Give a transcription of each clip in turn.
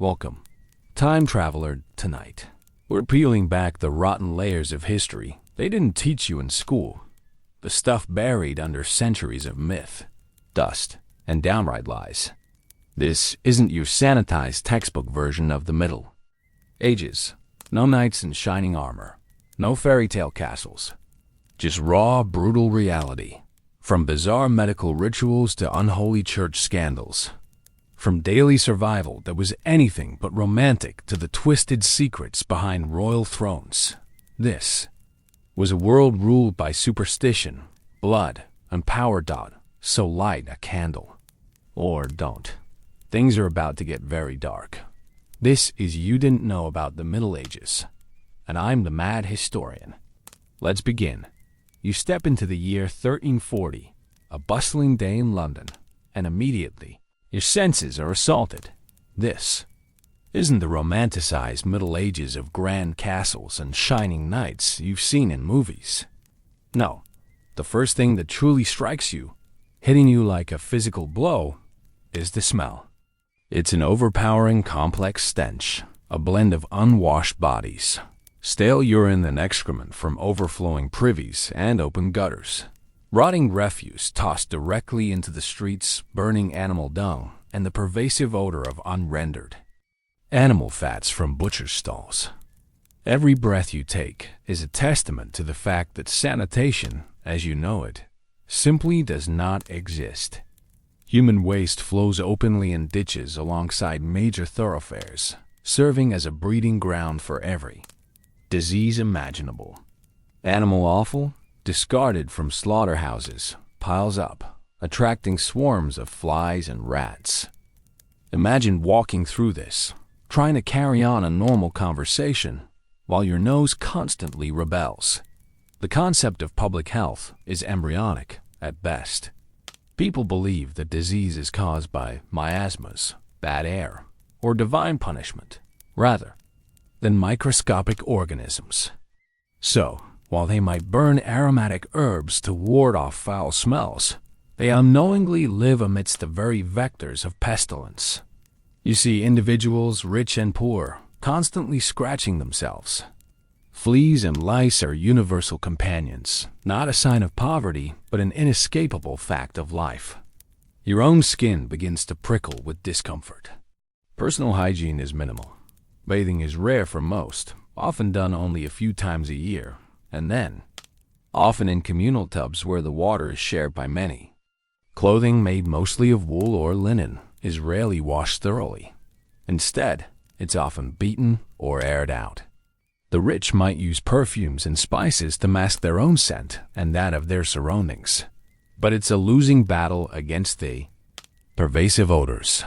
Welcome, time traveler, tonight. We're peeling back the rotten layers of history they didn't teach you in school. The stuff buried under centuries of myth, dust, and downright lies. This isn't your sanitized textbook version of the Middle Ages. No knights in shining armor, no fairy tale castles. Just raw, brutal reality. From bizarre medical rituals to unholy church scandals. From daily survival that was anything but romantic to the twisted secrets behind royal thrones. This was a world ruled by superstition, blood, and power. So light a candle. Or don't. Things are about to get very dark. This is You Didn't Know About the Middle Ages, and I'm the Mad Historian. Let's begin. You step into the year 1340, a bustling day in London, and immediately, your senses are assaulted. This isn't the romanticized Middle Ages of grand castles and shining knights you've seen in movies. No, the first thing that truly strikes you, hitting you like a physical blow, is the smell. It's an overpowering, complex stench, a blend of unwashed bodies, stale urine and excrement from overflowing privies and open gutters. Rotting refuse tossed directly into the streets, burning animal dung, and the pervasive odor of unrendered animal fats from butcher stalls. Every breath you take is a testament to the fact that sanitation, as you know it, simply does not exist. Human waste flows openly in ditches alongside major thoroughfares, serving as a breeding ground for every disease imaginable. Animal offal, discarded from slaughterhouses, piles up, attracting swarms of flies and rats. Imagine walking through this, trying to carry on a normal conversation, while your nose constantly rebels. The concept of public health is embryonic, at best. People believe that disease is caused by miasmas, bad air, or divine punishment, rather than microscopic organisms. So, while they might burn aromatic herbs to ward off foul smells, they unknowingly live amidst the very vectors of pestilence. You see individuals, rich and poor, constantly scratching themselves. Fleas and lice are universal companions, not a sign of poverty, but an inescapable fact of life. Your own skin begins to prickle with discomfort. Personal hygiene is minimal. Bathing is rare for most, often done only a few times a year, and then, often in communal tubs where the water is shared by many. Clothing made mostly of wool or linen is rarely washed thoroughly. Instead, it's often beaten or aired out. The rich might use perfumes and spices to mask their own scent and that of their surroundings. But it's a losing battle against the pervasive odors.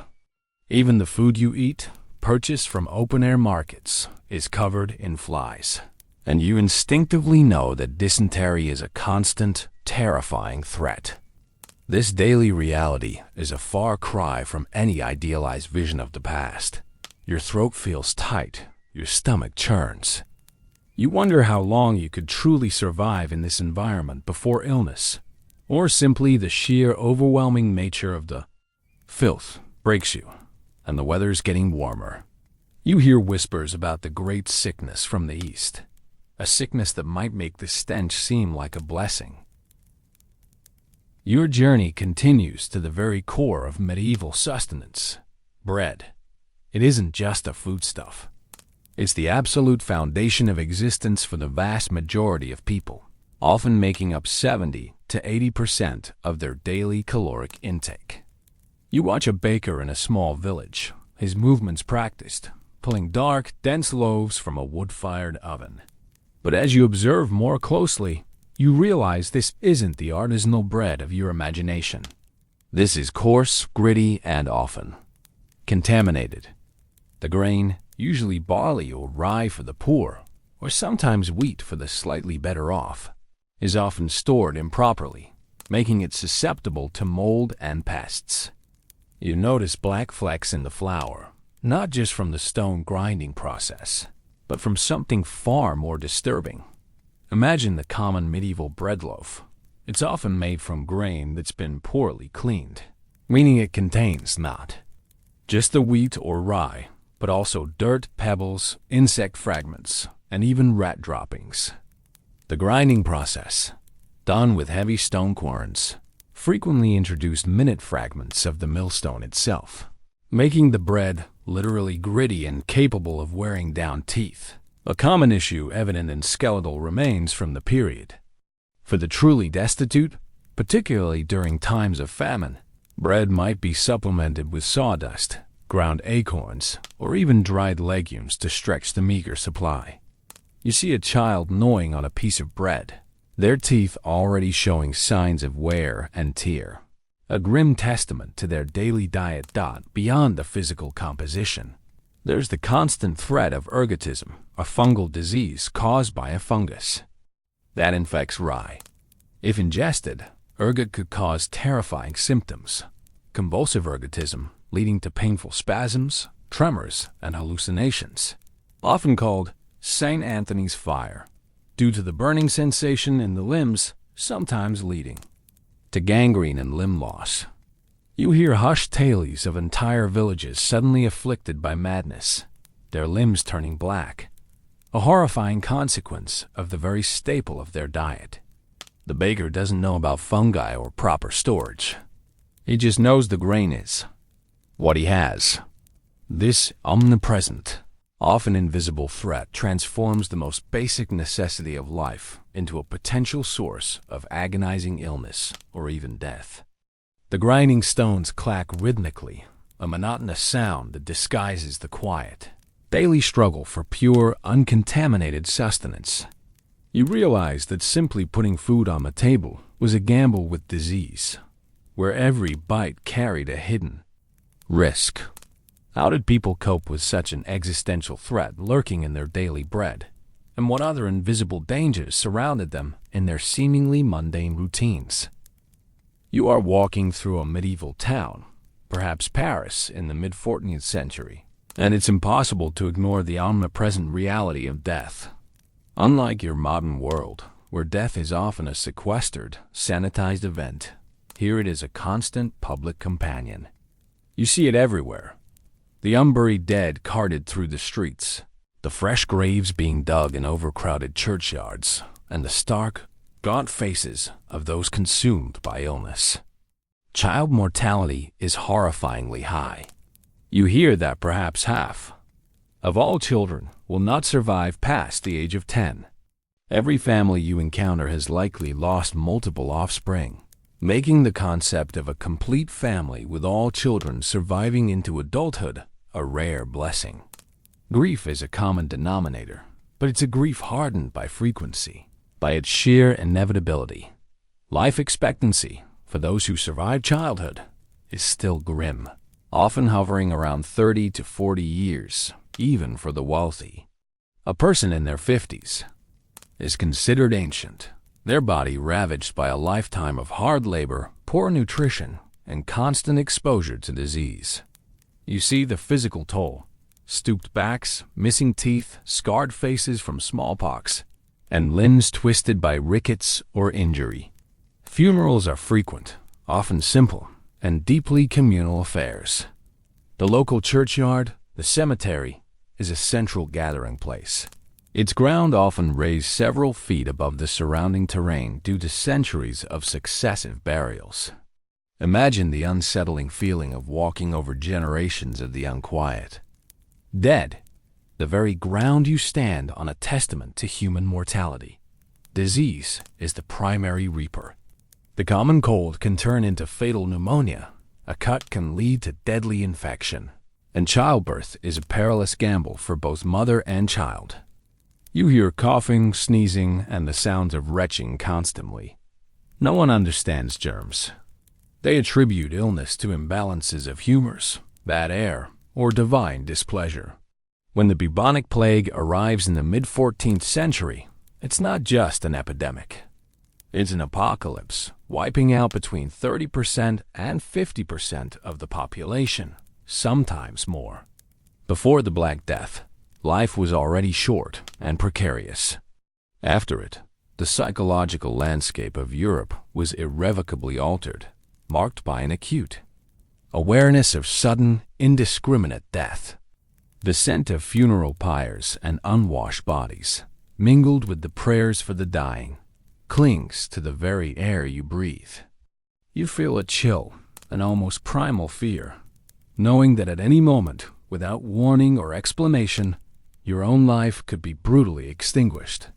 Even the food you eat, purchased from open-air markets, is covered in flies. And you instinctively know that dysentery is a constant, terrifying threat. This daily reality is a far cry from any idealized vision of the past. Your throat feels tight, your stomach churns. You wonder how long you could truly survive in this environment before illness, or simply the sheer overwhelming nature of the filth breaks you, and the weather's getting warmer. You hear whispers about the great sickness from the east, a sickness that might make the stench seem like a blessing. Your journey continues to the very core of medieval sustenance, bread. It isn't just a foodstuff. It's the absolute foundation of existence for the vast majority of people, often making up 70 to 80% of their daily caloric intake. You watch a baker in a small village, his movements practiced, pulling dark, dense loaves from a wood-fired oven. But as you observe more closely, you realize this isn't the artisanal bread of your imagination. This is coarse, gritty, and often contaminated. The grain, usually barley or rye for the poor, or sometimes wheat for the slightly better off, is often stored improperly, making it susceptible to mold and pests. You notice black flecks in the flour, not just from the stone grinding process, but from something far more disturbing. Imagine the common medieval bread loaf. It's often made from grain that's been poorly cleaned, meaning it contains not just the wheat or rye, but also dirt, pebbles, insect fragments, and even rat droppings. The grinding process, done with heavy stone querns, frequently introduced minute fragments of the millstone itself, making the bread literally gritty and capable of wearing down teeth, a common issue evident in skeletal remains from the period. For the truly destitute, particularly during times of famine, bread might be supplemented with sawdust, ground acorns, or even dried legumes to stretch the meager supply. You see a child gnawing on a piece of bread, their teeth already showing signs of wear and tear, a grim testament to their daily diet. Beyond the physical composition, there's the constant threat of ergotism, a fungal disease caused by a fungus that infects rye. If ingested, ergot could cause terrifying symptoms: convulsive ergotism, leading to painful spasms, tremors, and hallucinations, often called St. Anthony's fire, due to the burning sensation in the limbs, sometimes leading to gangrene and limb loss. You hear hushed tales of entire villages suddenly afflicted by madness, their limbs turning black, a horrifying consequence of the very staple of their diet. The baker doesn't know about fungi or proper storage. He just knows the grain is what he has. This omnipresent, often invisible threat transforms the most basic necessity of life into a potential source of agonizing illness or even death. The grinding stones clack rhythmically, a monotonous sound that disguises the quiet daily struggle for pure, uncontaminated sustenance. You realize that simply putting food on the table was a gamble with disease, where every bite carried a hidden risk. How did people cope with such an existential threat lurking in their daily bread? And what other invisible dangers surrounded them in their seemingly mundane routines? You are walking through a medieval town, perhaps Paris in the mid-14th century, and it's impossible to ignore the omnipresent reality of death. Unlike your modern world, where death is often a sequestered, sanitized event, here it is a constant public companion. You see it everywhere. The unburied dead carted through the streets, the fresh graves being dug in overcrowded churchyards, and the stark, gaunt faces of those consumed by illness. Child mortality is horrifyingly high. You hear that perhaps half of all children will not survive past the age of 10. Every family you encounter has likely lost multiple offspring, making the concept of a complete family with all children surviving into adulthood a rare blessing. Grief is a common denominator, but it's a grief hardened by frequency, by its sheer inevitability. Life expectancy, for those who survive childhood, is still grim, often hovering around 30 to 40 years, even for the wealthy. A person in their 50s is considered ancient, their body ravaged by a lifetime of hard labor, poor nutrition, and constant exposure to disease. You see the physical toll: stooped backs, missing teeth, scarred faces from smallpox, and limbs twisted by rickets or injury. Funerals are frequent, often simple, and deeply communal affairs. The local churchyard, the cemetery, is a central gathering place. Its ground often raised several feet above the surrounding terrain due to centuries of successive burials. Imagine the unsettling feeling of walking over generations of the unquiet. Dead, the very ground you stand on, a testament to human mortality. Disease is the primary reaper. The common cold can turn into fatal pneumonia, a cut can lead to deadly infection, and childbirth is a perilous gamble for both mother and child. You hear coughing, sneezing, and the sounds of retching constantly. No one understands germs. They attribute illness to imbalances of humors, bad air, or divine displeasure. When the bubonic plague arrives in the mid-14th century, it's not just an epidemic. It's an apocalypse, wiping out between 30% and 50% of the population, sometimes more. Before the Black Death, life was already short and precarious. After it, the psychological landscape of Europe was irrevocably altered, marked by an acute awareness of sudden, indiscriminate death. The scent of funeral pyres and unwashed bodies, mingled with the prayers for the dying, clings to the very air you breathe. You feel a chill, an almost primal fear, knowing that at any moment, without warning or explanation, your own life could be brutally extinguished.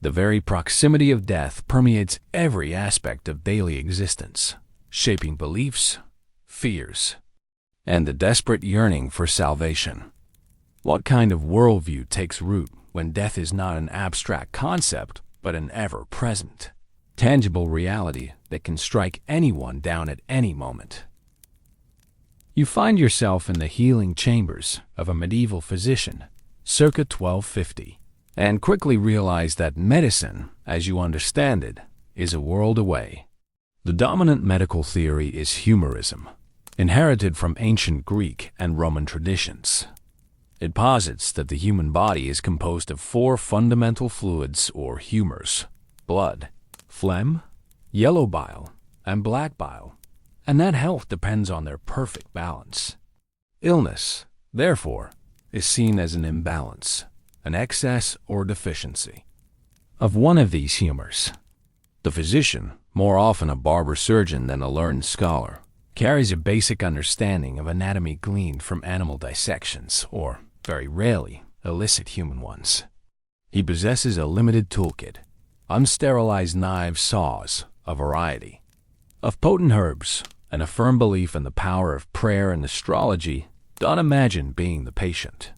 The very proximity of death permeates every aspect of daily existence, shaping beliefs, fears, and the desperate yearning for salvation. What kind of worldview takes root when death is not an abstract concept, but an ever-present, tangible reality that can strike anyone down at any moment? You find yourself in the healing chambers of a medieval physician, circa 1250, and quickly realize that medicine, as you understand it, is a world away. The dominant medical theory is humorism, inherited from ancient Greek and Roman traditions. It posits that the human body is composed of 4 fundamental fluids or humors: blood, phlegm, yellow bile, and black bile, and that health depends on their perfect balance. Illness, therefore, is seen as an imbalance, an excess or deficiency of one of these humors. The physician, more often a barber surgeon than a learned scholar, carries a basic understanding of anatomy gleaned from animal dissections, or, very rarely, illicit human ones. He possesses a limited toolkit, unsterilized knives, saws, a variety of potent herbs, and a firm belief in the power of prayer and astrology. Don't imagine being the patient.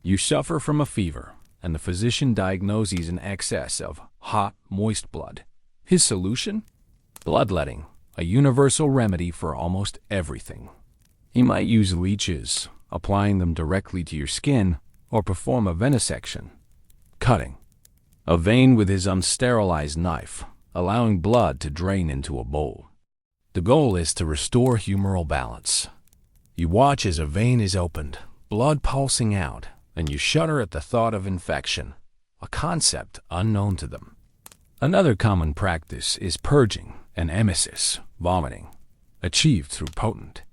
You suffer from a fever, and the physician diagnoses an excess of hot, moist blood. His solution? Bloodletting, a universal remedy for almost everything. He might use leeches, applying them directly to your skin, or perform a venesection, cutting a vein with his unsterilized knife, allowing blood to drain into a bowl. The goal is to restore humoral balance. You watch as a vein is opened, blood pulsing out, and you shudder at the thought of infection, a concept unknown to them. Another common practice is purging and emesis, vomiting, achieved through potent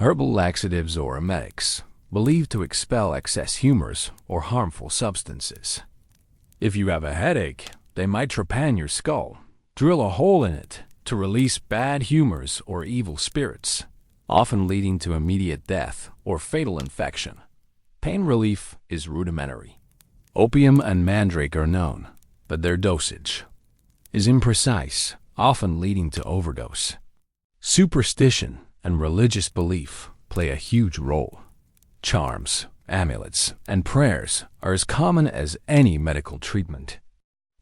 herbal laxatives or emetics, believed to expel excess humors or harmful substances. If you have a headache, they might trepan your skull, drill a hole in it to release bad humors or evil spirits, often leading to immediate death or fatal infection. Pain relief is rudimentary. Opium and mandrake are known, but their dosage is imprecise, often leading to overdose. Superstition and religious belief play a huge role. Charms, amulets, and prayers are as common as any medical treatment.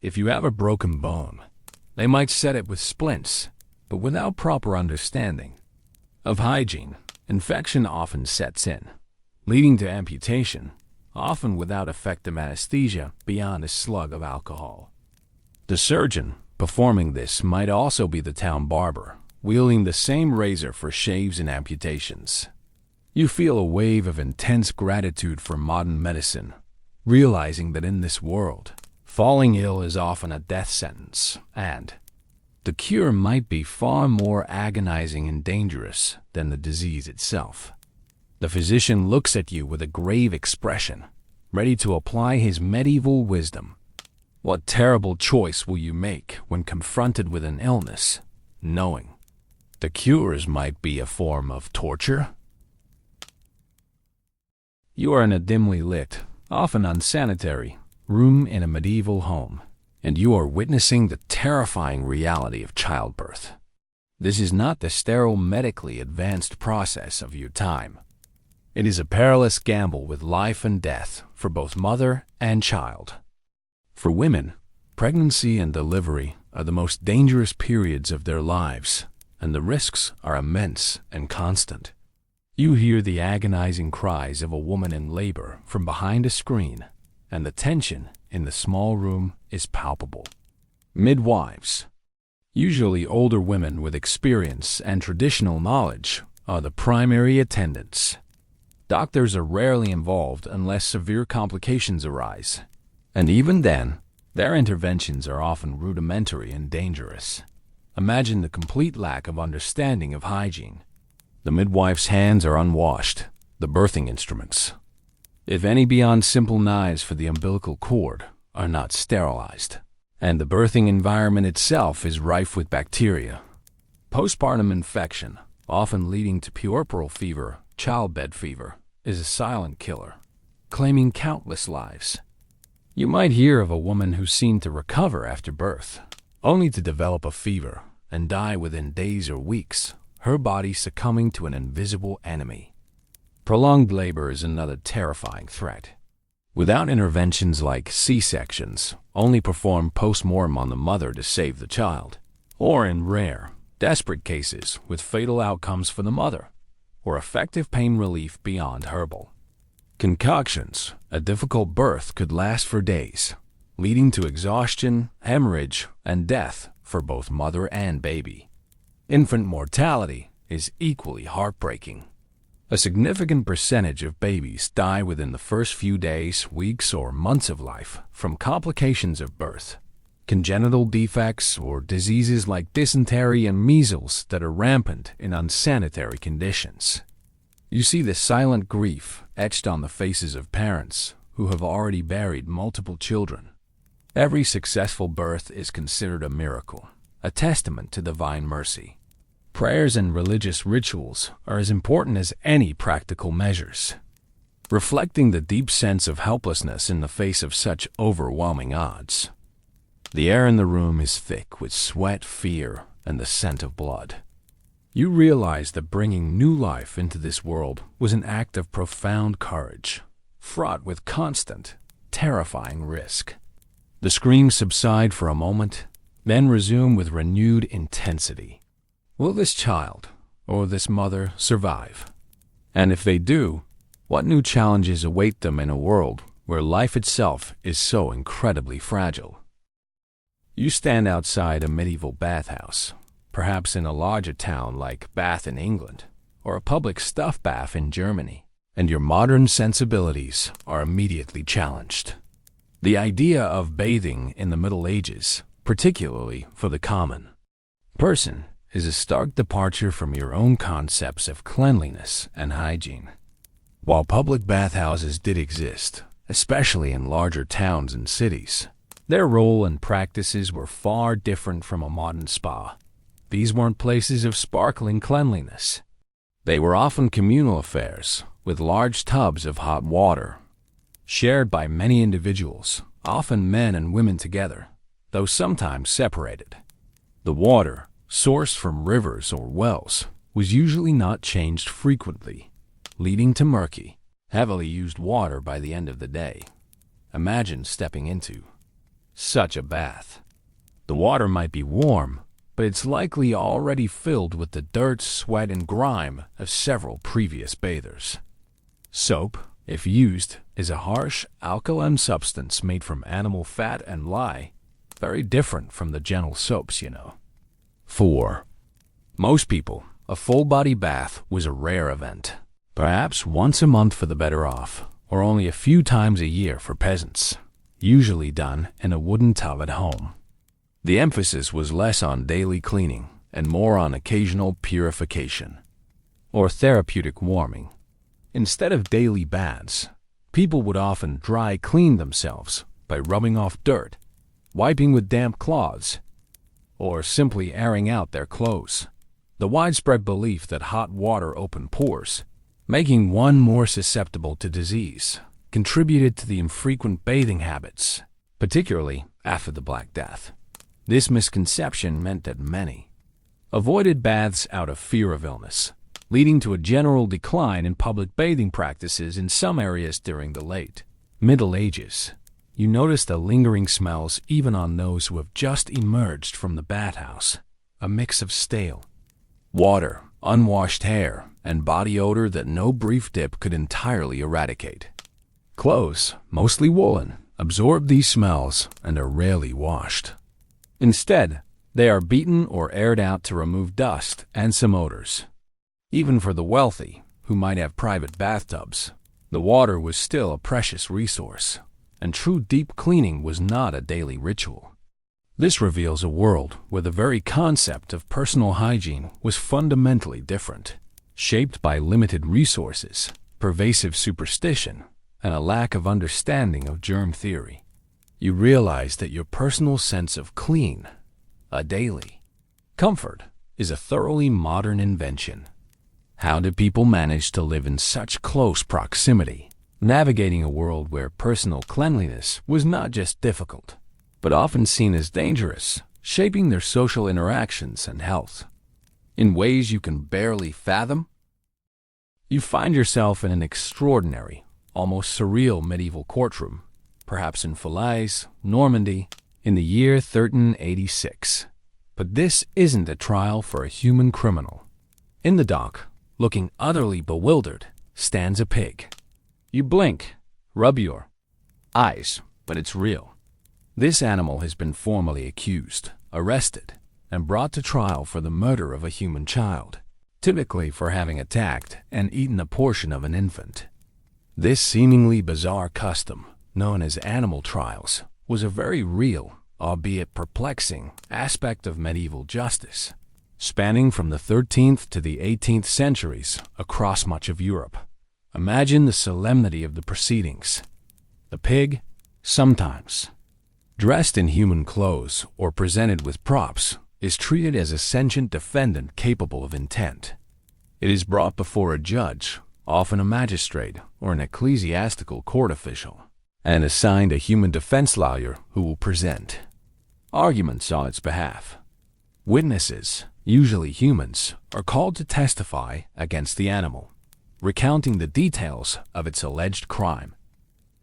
If you have a broken bone, they might set it with splints, but without proper understanding of hygiene, infection often sets in, leading to amputation, often without effective anesthesia beyond a slug of alcohol. The surgeon performing this might also be the town barber, wielding the same razor for shaves and amputations. You feel a wave of intense gratitude for modern medicine, realizing that in this world, falling ill is often a death sentence, and the cure might be far more agonizing and dangerous than the disease itself. The physician looks at you with a grave expression, ready to apply his medieval wisdom. What terrible choice will you make when confronted with an illness, knowing the cures might be a form of torture? You are in a dimly lit, often unsanitary, room in a medieval home, and you are witnessing the terrifying reality of childbirth. This is not the sterile, medically advanced process of your time. It is a perilous gamble with life and death for both mother and child. For women, pregnancy and delivery are the most dangerous periods of their lives, and the risks are immense and constant. You hear the agonizing cries of a woman in labor from behind a screen, and the tension in the small room is palpable. Midwives, usually older women with experience and traditional knowledge, are the primary attendants. Doctors are rarely involved unless severe complications arise, and even then, their interventions are often rudimentary and dangerous. Imagine the complete lack of understanding of hygiene. The midwife's hands are unwashed, the birthing instruments if any beyond simple knives for the umbilical cord, are not sterilized. And the birthing environment itself is rife with bacteria. Postpartum infection, often leading to puerperal fever, childbed fever, is a silent killer, claiming countless lives. You might hear of a woman who seemed to recover after birth, only to develop a fever and die within days or weeks, her body succumbing to an invisible enemy. Prolonged labor is another terrifying threat. Without interventions like C-sections, only performed post-mortem on the mother to save the child, or in rare, desperate cases with fatal outcomes for the mother, or effective pain relief beyond herbal. Concoctions, a difficult birth could last for days, leading to exhaustion, hemorrhage, and death for both mother and baby. Infant mortality is equally heartbreaking. A significant percentage of babies die within the first few days, weeks, or months of life from complications of birth, congenital defects, or diseases like dysentery and measles that are rampant in unsanitary conditions. You see the silent grief etched on the faces of parents who have already buried multiple children. Every successful birth is considered a miracle, a testament to divine mercy. Prayers and religious rituals are as important as any practical measures, reflecting the deep sense of helplessness in the face of such overwhelming odds. The air in the room is thick with sweat, fear, and the scent of blood. You realize that bringing new life into this world was an act of profound courage, fraught with constant, terrifying risk. The screams subside for a moment, then resume with renewed intensity. Will this child, or this mother, survive? And if they do, what new challenges await them in a world where life itself is so incredibly fragile? You stand outside a medieval bathhouse, perhaps in a larger town like Bath in England, or a public stuff bath in Germany, and your modern sensibilities are immediately challenged. The idea of bathing in the Middle Ages, particularly for the common person, is a stark departure from your own concepts of cleanliness and hygiene. While public bathhouses did exist, especially in larger towns and cities, their role and practices were far different from a modern spa. These weren't places of sparkling cleanliness. They were often communal affairs, with large tubs of hot water, shared by many individuals, often men and women together, though sometimes separated. The water, sourced from rivers or wells, was usually not changed frequently, leading to murky, heavily used water by the end of the day. Imagine stepping into such a bath. The water might be warm, but it's likely already filled with the dirt, sweat, and grime of several previous bathers. Soap, if used, is a harsh, alkaline substance made from animal fat and lye, very different from the gentle soaps, 4. Most people, a full-body bath was a rare event, perhaps once a month for the better off, or only a few times a year for peasants, usually done in a wooden tub at home. The emphasis was less on daily cleaning and more on occasional purification, or therapeutic warming. Instead of daily baths, people would often dry clean themselves by rubbing off dirt, wiping with damp cloths, or simply airing out their clothes. The widespread belief that hot water opened pores, making one more susceptible to disease, contributed to the infrequent bathing habits, particularly after the Black Death. This misconception meant that many avoided baths out of fear of illness, leading to a general decline in public bathing practices in some areas during the late Middle Ages. You notice the lingering smells even on those who have just emerged from the bathhouse, a mix of stale water, unwashed hair, and body odor that no brief dip could entirely eradicate. Clothes, mostly woolen, absorb these smells and are rarely washed. Instead, they are beaten or aired out to remove dust and some odors. Even for the wealthy, who might have private bathtubs, the water was still a precious resource, and true deep cleaning was not a daily ritual. This reveals a world where the very concept of personal hygiene was fundamentally different, shaped by limited resources, pervasive superstition, and a lack of understanding of germ theory. You realize that your personal sense of clean, a daily comfort, is a thoroughly modern invention. How did people manage to live in such close proximity, navigating a world where personal cleanliness was not just difficult, but often seen as dangerous, shaping their social interactions and health in ways you can barely fathom? You find yourself in an extraordinary, almost surreal medieval courtroom, perhaps in Falaise, Normandy, in the year 1386. But this isn't a trial for a human criminal. In the dock, looking utterly bewildered, stands a pig. You blink, rub your eyes, but it's real. This animal has been formally accused, arrested, and brought to trial for the murder of a human child, typically for having attacked and eaten a portion of an infant. This seemingly bizarre custom, known as animal trials, was a very real, albeit perplexing, aspect of medieval justice, spanning from the 13th to the 18th centuries across much of Europe. Imagine the solemnity of the proceedings. The pig, sometimes dressed in human clothes or presented with props, is treated as a sentient defendant capable of intent. It is brought before a judge, often a magistrate or an ecclesiastical court official, and assigned a human defense lawyer who will present arguments on its behalf. Witnesses, usually humans, are called to testify against the animal, recounting the details of its alleged crime.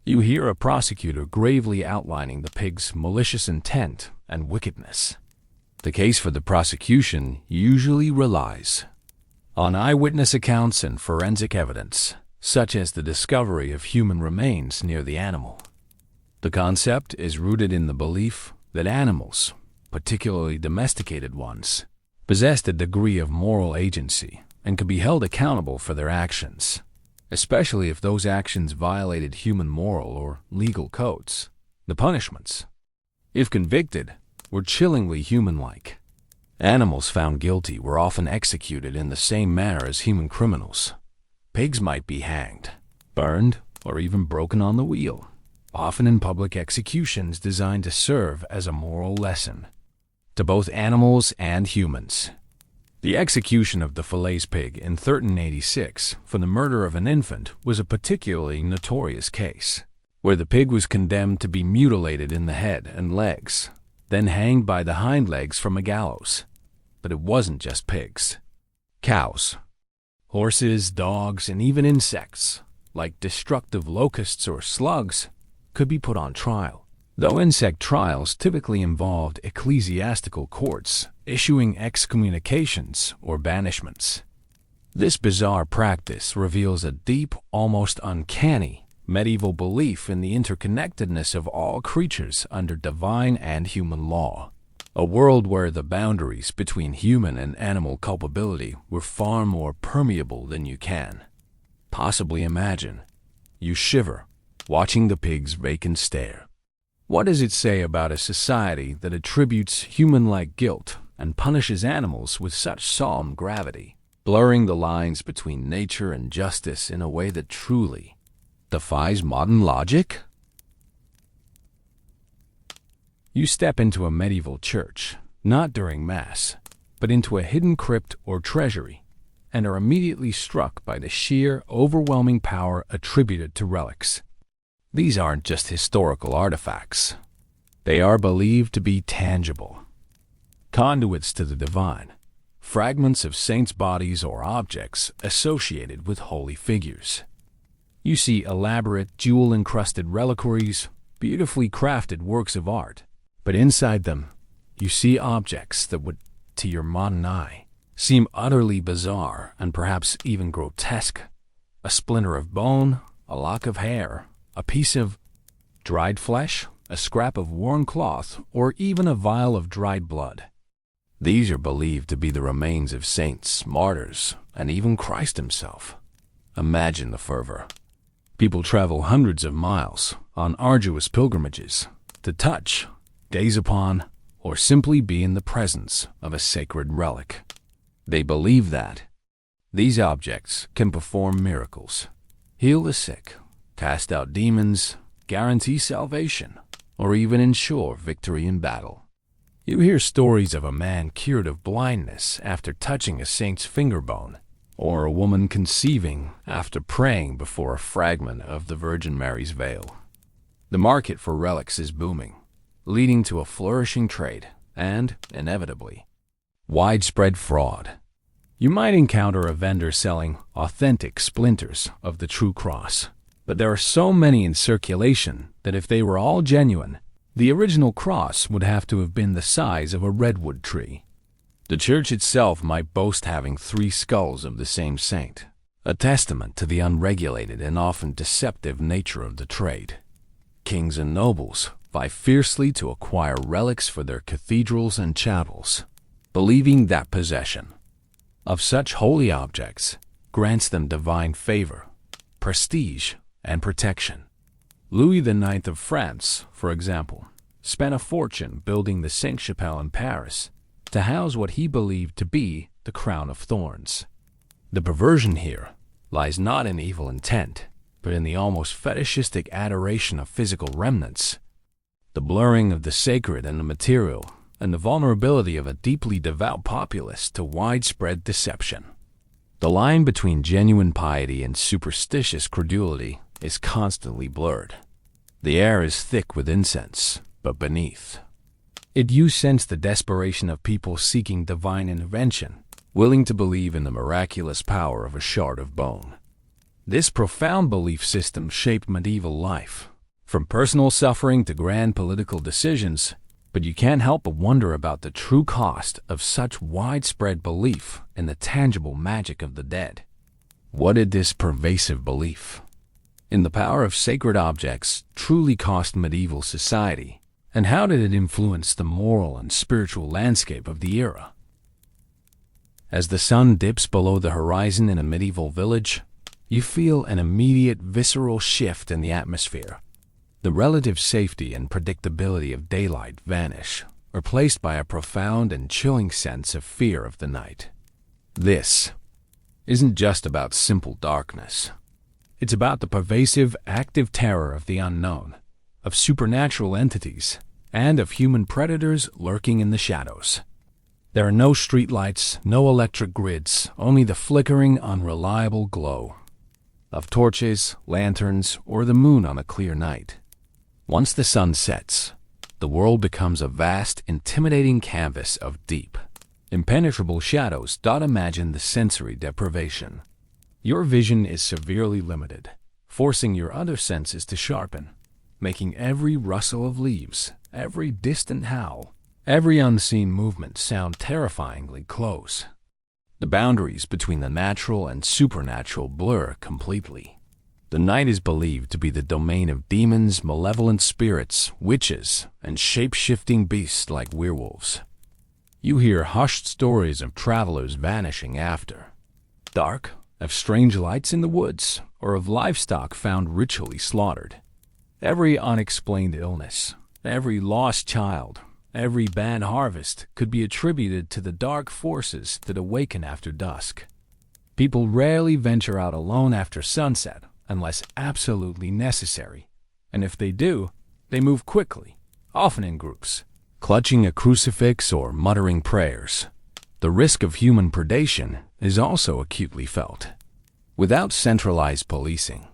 You hear a prosecutor gravely outlining the pig's malicious intent and wickedness. The case for the prosecution usually relies on eyewitness accounts and forensic evidence, such as the discovery of human remains near the animal. The concept is rooted in the belief that animals, particularly domesticated ones, possessed a degree of moral agency and could be held accountable for their actions, especially if those actions violated human moral or legal codes. The punishments, if convicted, were chillingly human-like. Animals found guilty were often executed in the same manner as human criminals. Pigs might be hanged, burned, or even broken on the wheel, often in public executions designed to serve as a moral lesson to both animals and humans. The execution of the Falaise pig in 1386 for the murder of an infant was a particularly notorious case, where the pig was condemned to be mutilated in the head and legs, then hanged by the hind legs from a gallows. But it wasn't just pigs. Cows, horses, dogs, and even insects, like destructive locusts or slugs, could be put on trial, though insect trials typically involved ecclesiastical courts issuing excommunications or banishments. This bizarre practice reveals a deep, almost uncanny, medieval belief in the interconnectedness of all creatures under divine and human law, a world where the boundaries between human and animal culpability were far more permeable than you can possibly imagine. You shiver, watching the pig's vacant stare. What does it say about a society that attributes human-like guilt and punishes animals with such solemn gravity, blurring the lines between nature and justice in a way that truly defies modern logic? You step into a medieval church, not during Mass, but into a hidden crypt or treasury, and are immediately struck by the sheer, overwhelming power attributed to relics. These aren't just historical artifacts. They are believed to be tangible, conduits to the divine, fragments of saints' bodies or objects associated with holy figures. You see elaborate, jewel-encrusted reliquaries, beautifully crafted works of art, but inside them, you see objects that would, to your modern eye, seem utterly bizarre and perhaps even grotesque. A splinter of bone, a lock of hair, a piece of dried flesh, a scrap of worn cloth, or even a vial of dried blood. These are believed to be the remains of saints, martyrs, and even Christ himself. Imagine the fervor. People travel hundreds of miles on arduous pilgrimages to touch, gaze upon, or simply be in the presence of a sacred relic. They believe that these objects can perform miracles, heal the sick, cast out demons, guarantee salvation, or even ensure victory in battle. You hear stories of a man cured of blindness after touching a saint's finger bone, or a woman conceiving after praying before a fragment of the Virgin Mary's veil. The market for relics is booming, leading to a flourishing trade and, inevitably, widespread fraud. You might encounter a vendor selling authentic splinters of the true cross, but there are so many in circulation that if they were all genuine, the original cross would have to have been the size of a redwood tree. The church itself might boast having 3 skulls of the same saint, a testament to the unregulated and often deceptive nature of the trade. Kings and nobles vie fiercely to acquire relics for their cathedrals and chapels, believing that possession of such holy objects grants them divine favor, prestige, and protection. Louis IX of France, for example, spent a fortune building the Sainte-Chapelle in Paris to house what he believed to be the crown of thorns. The perversion here lies not in evil intent, but in the almost fetishistic adoration of physical remnants, the blurring of the sacred and the material, and the vulnerability of a deeply devout populace to widespread deception. The line between genuine piety and superstitious credulity is constantly blurred. The air is thick with incense, but beneath it you sense the desperation of people seeking divine intervention, willing to believe in the miraculous power of a shard of bone. This profound belief system shaped medieval life, from personal suffering to grand political decisions, but you can't help but wonder about the true cost of such widespread belief in the tangible magic of the dead. What did this pervasive belief in the power of sacred objects truly cost medieval society, and how did it influence the moral and spiritual landscape of the era? As the sun dips below the horizon in a medieval village, you feel an immediate visceral shift in the atmosphere. The relative safety and predictability of daylight vanish, replaced by a profound and chilling sense of fear of the night. This isn't just about simple darkness. It's about the pervasive, active terror of the unknown, of supernatural entities, and of human predators lurking in the shadows. There are no streetlights, no electric grids, only the flickering, unreliable glow of torches, lanterns, or the moon on a clear night. Once the sun sets, the world becomes a vast, intimidating canvas of deep, impenetrable shadows. Imagine the sensory deprivation. Your vision is severely limited, forcing your other senses to sharpen, making every rustle of leaves, every distant howl, every unseen movement sound terrifyingly close. The boundaries between the natural and supernatural blur completely. The night is believed to be the domain of demons, malevolent spirits, witches, and shape-shifting beasts like werewolves. You hear hushed stories of travelers vanishing after dark, of strange lights in the woods, or of livestock found ritually slaughtered. Every unexplained illness, every lost child, every bad harvest could be attributed to the dark forces that awaken after dusk. People rarely venture out alone after sunset, unless absolutely necessary, and if they do, they move quickly, often in groups, clutching a crucifix or muttering prayers. The risk of human predation is also acutely felt. Without centralized policing,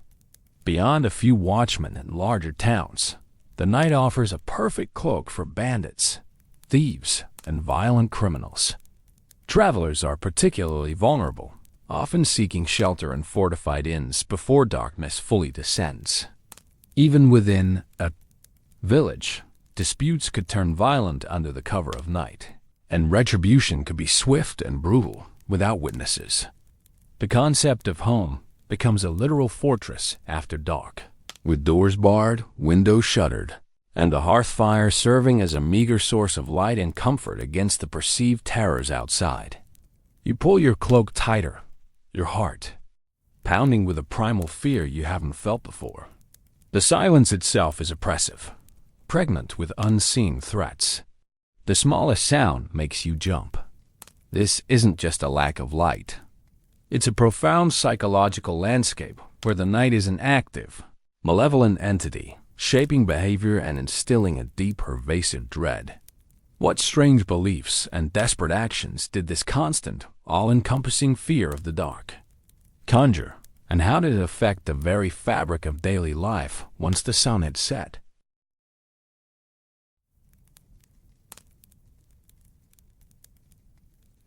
beyond a few watchmen in larger towns, the night offers a perfect cloak for bandits, thieves, and violent criminals. Travelers are particularly vulnerable, often seeking shelter in fortified inns before darkness fully descends. Even within a village, disputes could turn violent under the cover of night, and retribution could be swift and brutal without witnesses. The concept of home becomes a literal fortress after dark, with doors barred, windows shuttered, and a hearth fire serving as a meager source of light and comfort against the perceived terrors outside. You pull your cloak tighter, your heart pounding with a primal fear you haven't felt before. The silence itself is oppressive, pregnant with unseen threats. The smallest sound makes you jump. This isn't just a lack of light. It's a profound psychological landscape where the night isn't active, malevolent entity, shaping behavior and instilling a deep, pervasive dread. What strange beliefs and desperate actions did this constant, all-encompassing fear of the dark conjure, and how did it affect the very fabric of daily life once the sun had set?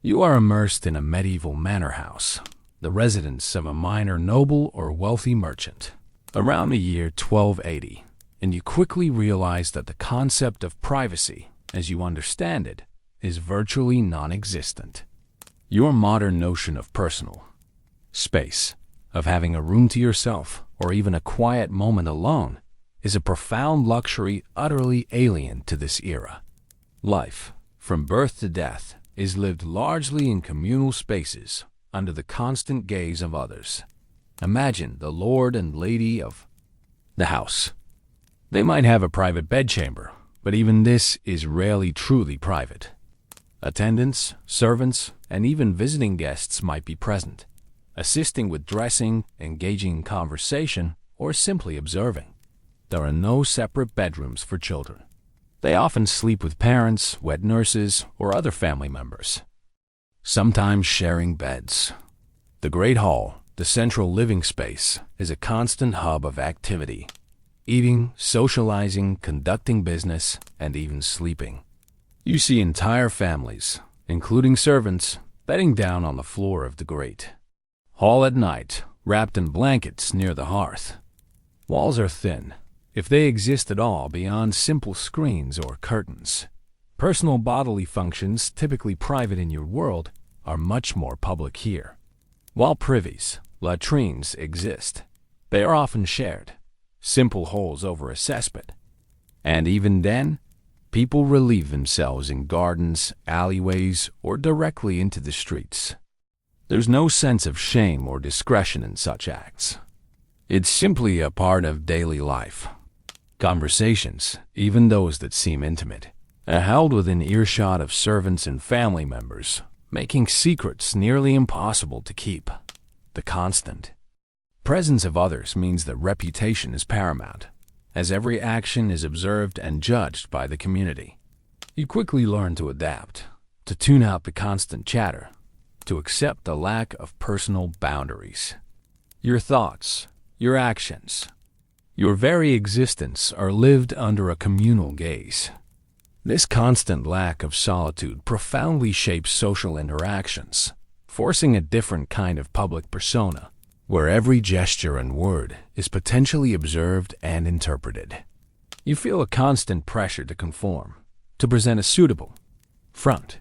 You are immersed in a medieval manor house, the residence of a minor noble or wealthy merchant, around the year 1280, and you quickly realize that the concept of privacy, as you understand it, is virtually non-existent. Your modern notion of personal space, of having a room to yourself, or even a quiet moment alone, is a profound luxury utterly alien to this era. Life, from birth to death, is lived largely in communal spaces, under the constant gaze of others. Imagine the lord and lady of the house. They might have a private bedchamber, but even this is rarely truly private. Attendants, servants, and even visiting guests might be present, assisting with dressing, engaging in conversation, or simply observing. There are no separate bedrooms for children. They often sleep with parents, wet nurses, or other family members, sometimes sharing beds. The Great Hall, the central living space, is a constant hub of activity, eating, socializing, conducting business, and even sleeping. You see entire families, including servants, bedding down on the floor of the Great Hall at night, wrapped in blankets near the hearth. Walls are thin, if they exist at all beyond simple screens or curtains. Personal bodily functions, typically private in your world, are much more public here. While privies, latrines exist, they are often shared, simple holes over a cesspit. And even then, people relieve themselves in gardens, alleyways, or directly into the streets. There's no sense of shame or discretion in such acts. It's simply a part of daily life. Conversations, even those that seem intimate, are held within earshot of servants and family members, making secrets nearly impossible to keep. The constant presence of others means that reputation is paramount, as every action is observed and judged by the community. You quickly learn to adapt, to tune out the constant chatter, to accept the lack of personal boundaries. Your thoughts, your actions, your very existence are lived under a communal gaze. This constant lack of solitude profoundly shapes social interactions, forcing a different kind of public persona, where every gesture and word is potentially observed and interpreted. You feel a constant pressure to conform, to present a suitable front.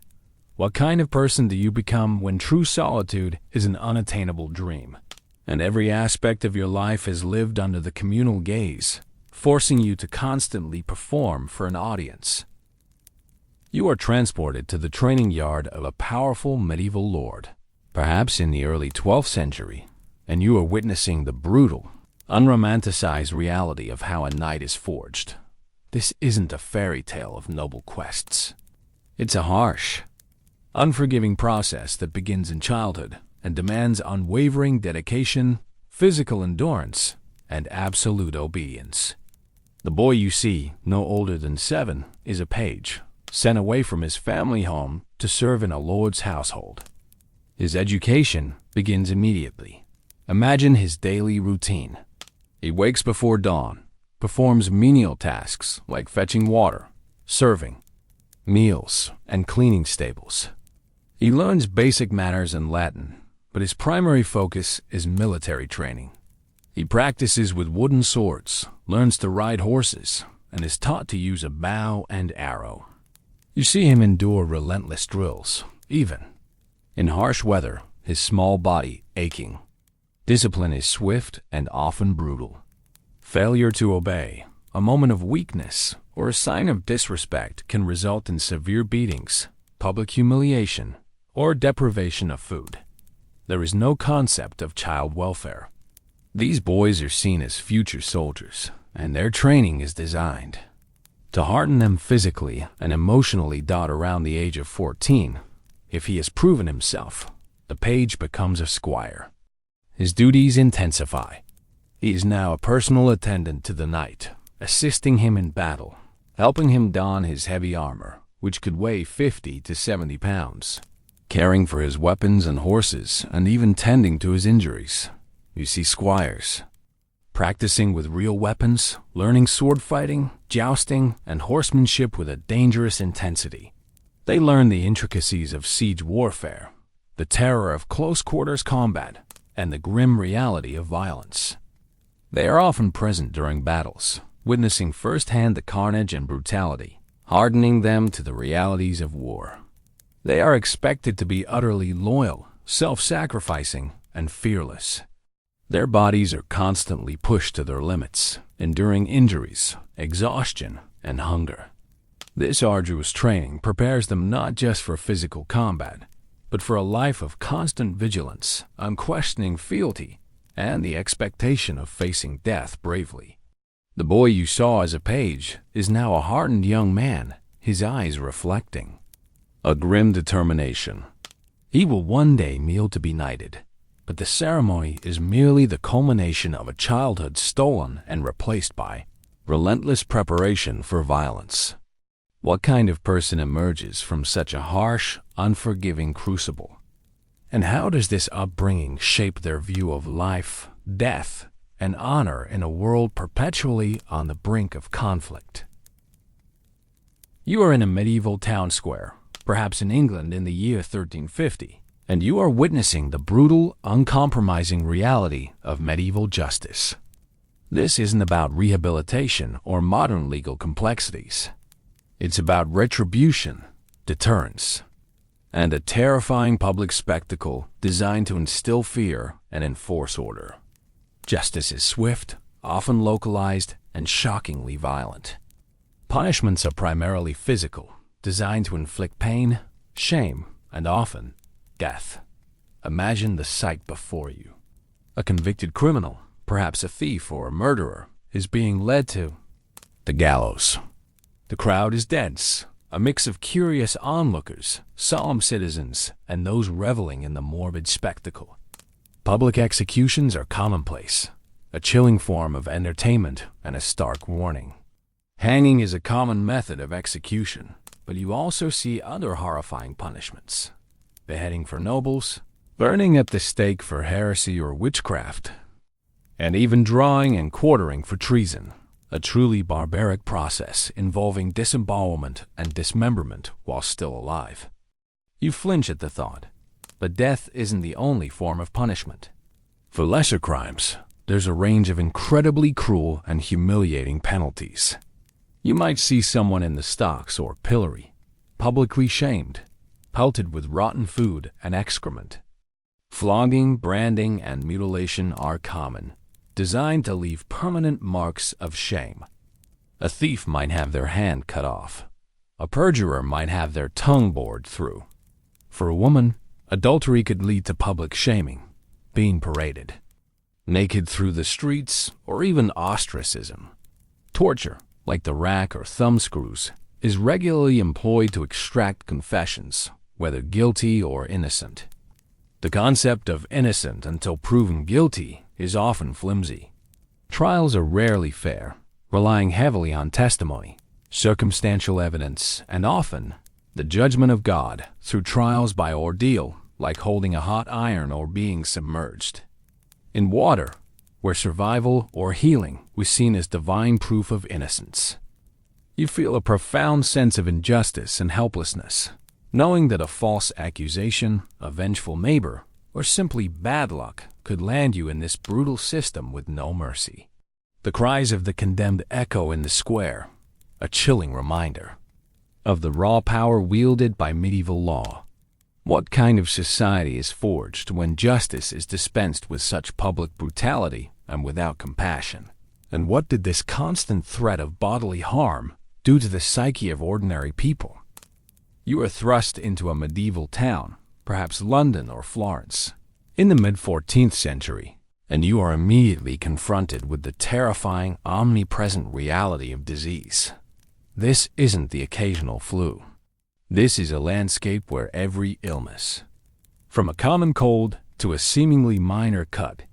What kind of person do you become when true solitude is an unattainable dream, and every aspect of your life is lived under the communal gaze, forcing you to constantly perform for an audience? You are transported to the training yard of a powerful medieval lord, perhaps in the early 12th century, and you are witnessing the brutal, unromanticized reality of how a knight is forged. This isn't a fairy tale of noble quests. It's a harsh, unforgiving process that begins in childhood and demands unwavering dedication, physical endurance, and absolute obedience. The boy you see, no older than 7, is a page, sent away from his family home to serve in a lord's household. His education begins immediately. Imagine his daily routine. He wakes before dawn, performs menial tasks like fetching water, serving meals, and cleaning stables. He learns basic manners in Latin, but his primary focus is military training. He practices with wooden swords, learns to ride horses, and is taught to use a bow and arrow. You see him endure relentless drills, even in harsh weather, his small body aching. Discipline is swift and often brutal. Failure to obey, a moment of weakness, or a sign of disrespect can result in severe beatings, public humiliation, or deprivation of food. There is no concept of child welfare. These boys are seen as future soldiers, and their training is designed to harden them physically and emotionally. Around the age of 14, if he has proven himself, the page becomes a squire. His duties intensify. He is now a personal attendant to the knight, assisting him in battle, helping him don his heavy armor, which could weigh 50 to 70 pounds, caring for his weapons and horses, and even tending to his injuries. You see squires practicing with real weapons, learning sword fighting, jousting, and horsemanship with a dangerous intensity. They learn the intricacies of siege warfare, the terror of close-quarters combat, and the grim reality of violence. They are often present during battles, witnessing firsthand the carnage and brutality, hardening them to the realities of war. They are expected to be utterly loyal, self-sacrificing, and fearless. Their bodies are constantly pushed to their limits, enduring injuries, exhaustion, and hunger. This arduous training prepares them not just for physical combat, but for a life of constant vigilance, unquestioning fealty, and the expectation of facing death bravely. The boy you saw as a page is now a hardened young man, his eyes reflecting a grim determination. He will one day kneel to be knighted, but the ceremony is merely the culmination of a childhood stolen and replaced by relentless preparation for violence. What kind of person emerges from such a harsh, unforgiving crucible? And how does this upbringing shape their view of life, death, and honor in a world perpetually on the brink of conflict? You are in a medieval town square, perhaps in England in the year 1350, and you are witnessing the brutal, uncompromising reality of medieval justice. This isn't about rehabilitation or modern legal complexities. It's about retribution, deterrence, and a terrifying public spectacle designed to instill fear and enforce order. Justice is swift, often localized, and shockingly violent. Punishments are primarily physical, designed to inflict pain, shame, and often death. Imagine the sight before you. A convicted criminal, perhaps a thief or a murderer, is being led to the gallows. The crowd is dense, a mix of curious onlookers, solemn citizens, and those reveling in the morbid spectacle. Public executions are commonplace, a chilling form of entertainment and a stark warning. Hanging is a common method of execution, but you also see other horrifying punishments. Beheading for nobles, burning at the stake for heresy or witchcraft, and even drawing and quartering for treason, a truly barbaric process involving disembowelment and dismemberment while still alive. You flinch at the thought, but death isn't the only form of punishment. For lesser crimes, there's a range of incredibly cruel and humiliating penalties. You might see someone in the stocks or pillory, publicly shamed, pelted with rotten food and excrement. Flogging, branding, and mutilation are common, designed to leave permanent marks of shame. A thief might have their hand cut off. A perjurer might have their tongue bored through. For a woman, adultery could lead to public shaming, being paraded naked through the streets, or even ostracism. Torture, like the rack or thumbscrews, is regularly employed to extract confessions, whether guilty or innocent. The concept of innocent until proven guilty is often flimsy. Trials are rarely fair, relying heavily on testimony, circumstantial evidence, and often the judgment of God through trials by ordeal, like holding a hot iron or being submerged in water, where survival or healing was seen as divine proof of innocence. You feel a profound sense of injustice and helplessness, knowing that a false accusation, a vengeful neighbor, or simply bad luck could land you in this brutal system with no mercy. The cries of the condemned echo in the square, a chilling reminder of the raw power wielded by medieval law. What kind of society is forged when justice is dispensed with such public brutality and without compassion? And what did this constant threat of bodily harm do to the psyche of ordinary people? You are thrust into a medieval town, perhaps London or Florence, in the mid-14th century, and you are immediately confronted with the terrifying, omnipresent reality of disease. This isn't the occasional flu. This is a landscape where every illness, from a common cold to a seemingly minor cut,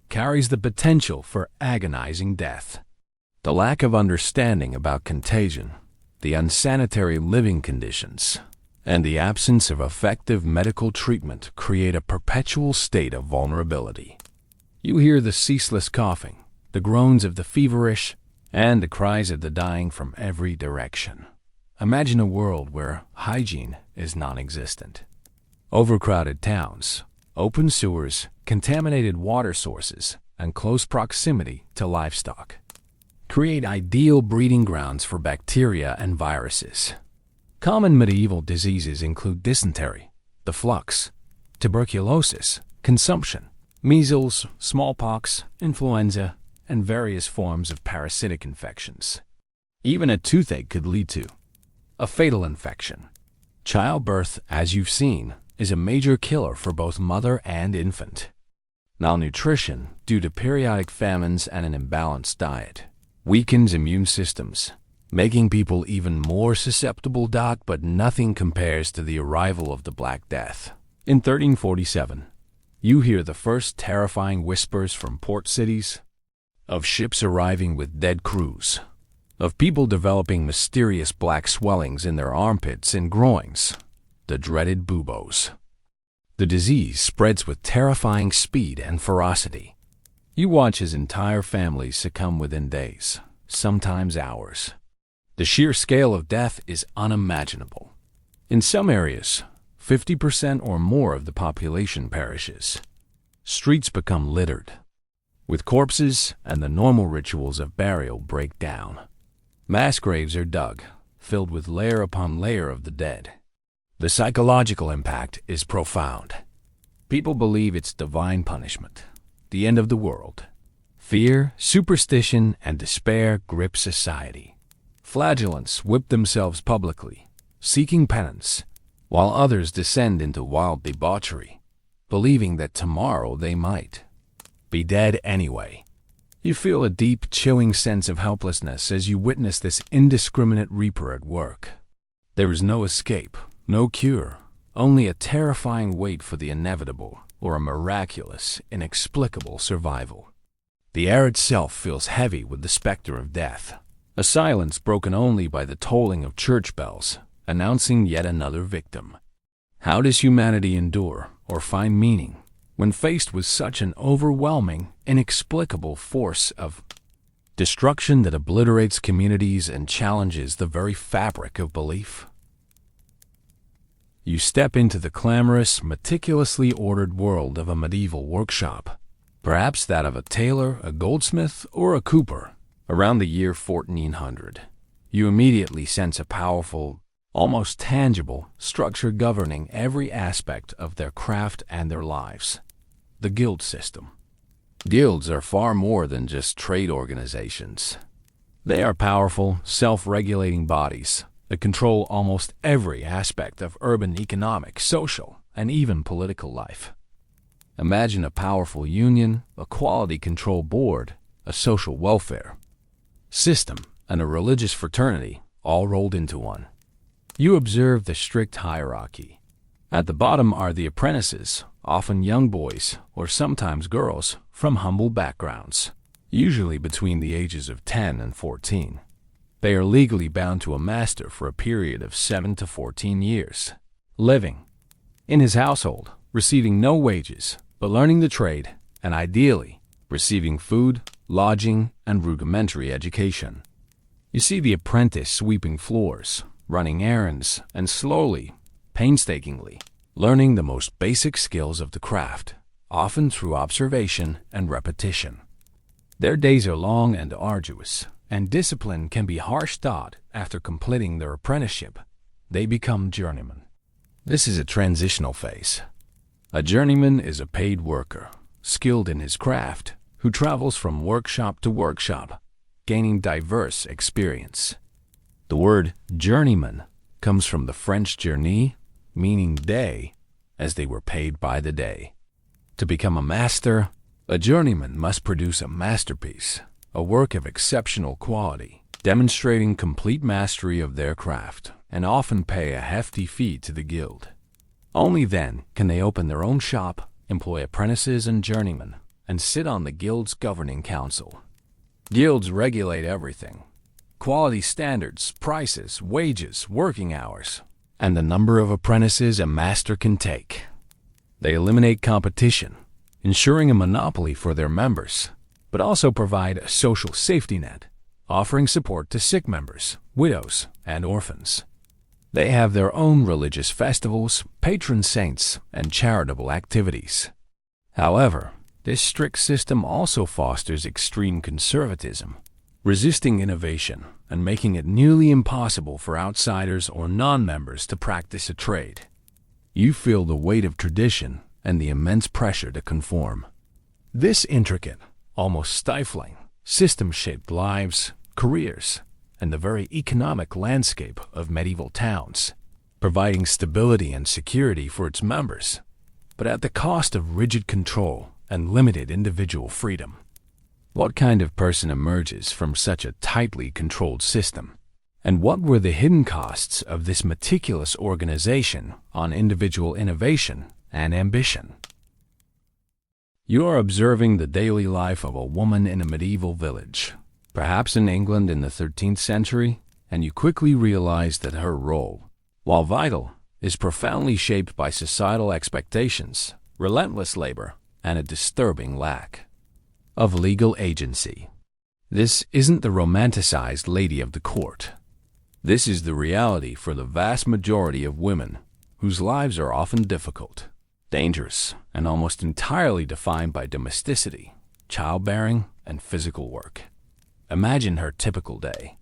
carries the potential for agonizing death. The lack of understanding about contagion, the unsanitary living conditions, and the absence of effective medical treatment create a perpetual state of vulnerability. You hear the ceaseless coughing, the groans of the feverish, and the cries of the dying from every direction. Imagine a world where hygiene is non-existent. Overcrowded towns, open sewers, contaminated water sources, and close proximity to livestock create ideal breeding grounds for bacteria and viruses. Common medieval diseases include dysentery, the flux, tuberculosis, consumption, measles, smallpox, influenza, and various forms of parasitic infections. Even a toothache could lead to a fatal infection. Childbirth, as you've seen, is a major killer for both mother and infant. Malnutrition, due to periodic famines and an imbalanced diet, weakens immune systems, making people even more susceptible. But nothing compares to the arrival of the Black Death. In 1347, you hear the first terrifying whispers from port cities, of ships arriving with dead crews, of people developing mysterious black swellings in their armpits and groins, the dreaded buboes. The disease spreads with terrifying speed and ferocity. You watch as entire families succumb within days, sometimes hours. The sheer scale of death is unimaginable. In some areas, 50% or more of the population perishes. Streets become littered with corpses, and the normal rituals of burial break down. Mass graves are dug, filled with layer upon layer of the dead. The psychological impact is profound. People believe it's divine punishment, the end of the world. Fear, superstition, and despair grip society. Flagellants whip themselves publicly, seeking penance, while others descend into wild debauchery, believing that tomorrow they might be dead anyway. You feel a deep, chilling sense of helplessness as you witness this indiscriminate reaper at work. There is no escape, no cure, only a terrifying wait for the inevitable or a miraculous, inexplicable survival. The air itself feels heavy with the specter of death, a silence broken only by the tolling of church bells, announcing yet another victim. How does humanity endure or find meaning when faced with such an overwhelming, inexplicable force of destruction that obliterates communities and challenges the very fabric of belief? You step into the clamorous, meticulously ordered world of a medieval workshop, perhaps that of a tailor, a goldsmith, or a cooper. Around the year 1400, you immediately sense a powerful, almost tangible structure governing every aspect of their craft and their lives: the guild system. Guilds are far more than just trade organizations. They are powerful, self-regulating bodies that control almost every aspect of urban economic, social, and even political life. Imagine a powerful union, a quality control board, a social welfare system, and a religious fraternity, all rolled into one. You observe the strict hierarchy. At the bottom are the apprentices, often young boys, or sometimes girls, from humble backgrounds, usually between the ages of 10 and 14. They are legally bound to a master for a period of 7 to 14 years, living in his household, receiving no wages, but learning the trade, and ideally, receiving food, lodging, and rudimentary education. You see the apprentice sweeping floors, running errands, and slowly, painstakingly, learning the most basic skills of the craft, often through observation and repetition. Their days are long and arduous, and discipline can be harsh. After completing their apprenticeship, they become journeymen. This is a transitional phase. A journeyman is a paid worker, skilled in his craft, who travels from workshop to workshop, gaining diverse experience. The word journeyman comes from the French journée, meaning day, as they were paid by the day. To become a master, a journeyman must produce a masterpiece, a work of exceptional quality, demonstrating complete mastery of their craft, and often pay a hefty fee to the guild. Only then can they open their own shop, employ apprentices and journeymen, and sit on the guild's governing council. Guilds regulate everything: quality standards, prices, wages, working hours, and the number of apprentices a master can take. They eliminate competition, ensuring a monopoly for their members, but also provide a social safety net, offering support to sick members, widows, and orphans. They have their own religious festivals, patron saints, and charitable activities. However, this strict system also fosters extreme conservatism, resisting innovation and making it nearly impossible for outsiders or non-members to practice a trade. You feel the weight of tradition and the immense pressure to conform. This intricate, almost stifling, system shaped lives, careers, and the very economic landscape of medieval towns, providing stability and security for its members, but at the cost of rigid control and limited individual freedom. What kind of person emerges from such a tightly controlled system? And what were the hidden costs of this meticulous organization on individual innovation and ambition? You are observing the daily life of a woman in a medieval village, perhaps in England in the 13th century, and you quickly realize that her role, while vital, is profoundly shaped by societal expectations, relentless labor, and a disturbing lack of legal agency. This isn't the romanticized lady of the court. This is the reality for the vast majority of women, whose lives are often difficult, dangerous, and almost entirely defined by domesticity, childbearing, and physical work. Imagine her typical day.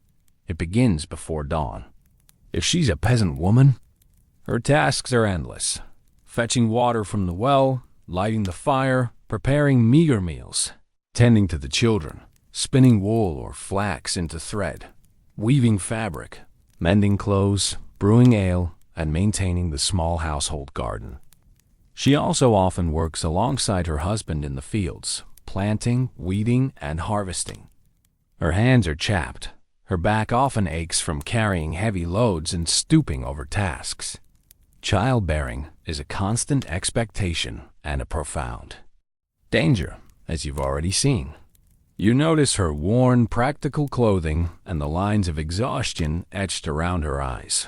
It begins before dawn. If she's a peasant woman, her tasks are endless: fetching water from the well, lighting the fire, preparing meager meals, tending to the children, spinning wool or flax into thread, weaving fabric, mending clothes, brewing ale, and maintaining the small household garden. She also often works alongside her husband in the fields, planting, weeding, and harvesting. Her hands are chapped. Her back often aches from carrying heavy loads and stooping over tasks. Childbearing is a constant expectation and a profound danger, as you've already seen. You notice her worn, practical clothing and the lines of exhaustion etched around her eyes.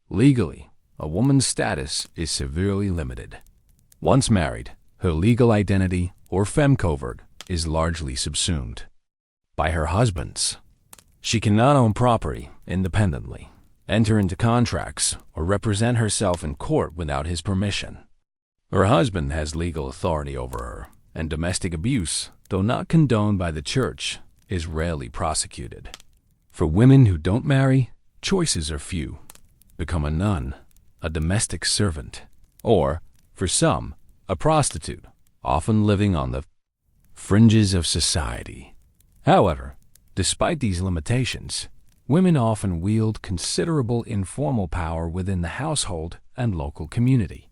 Legally, a woman's status is severely limited. Once married, her legal identity, or femme covert, is largely subsumed by her husband's. She cannot own property independently, enter into contracts, or represent herself in court without his permission. Her husband has legal authority over her, and domestic abuse, though not condoned by the church, is rarely prosecuted. For women who don't marry, choices are few. Become a nun, a domestic servant, or, for some, a prostitute, often living on the fringes of society. However, despite these limitations, women often wield considerable informal power within the household and local community.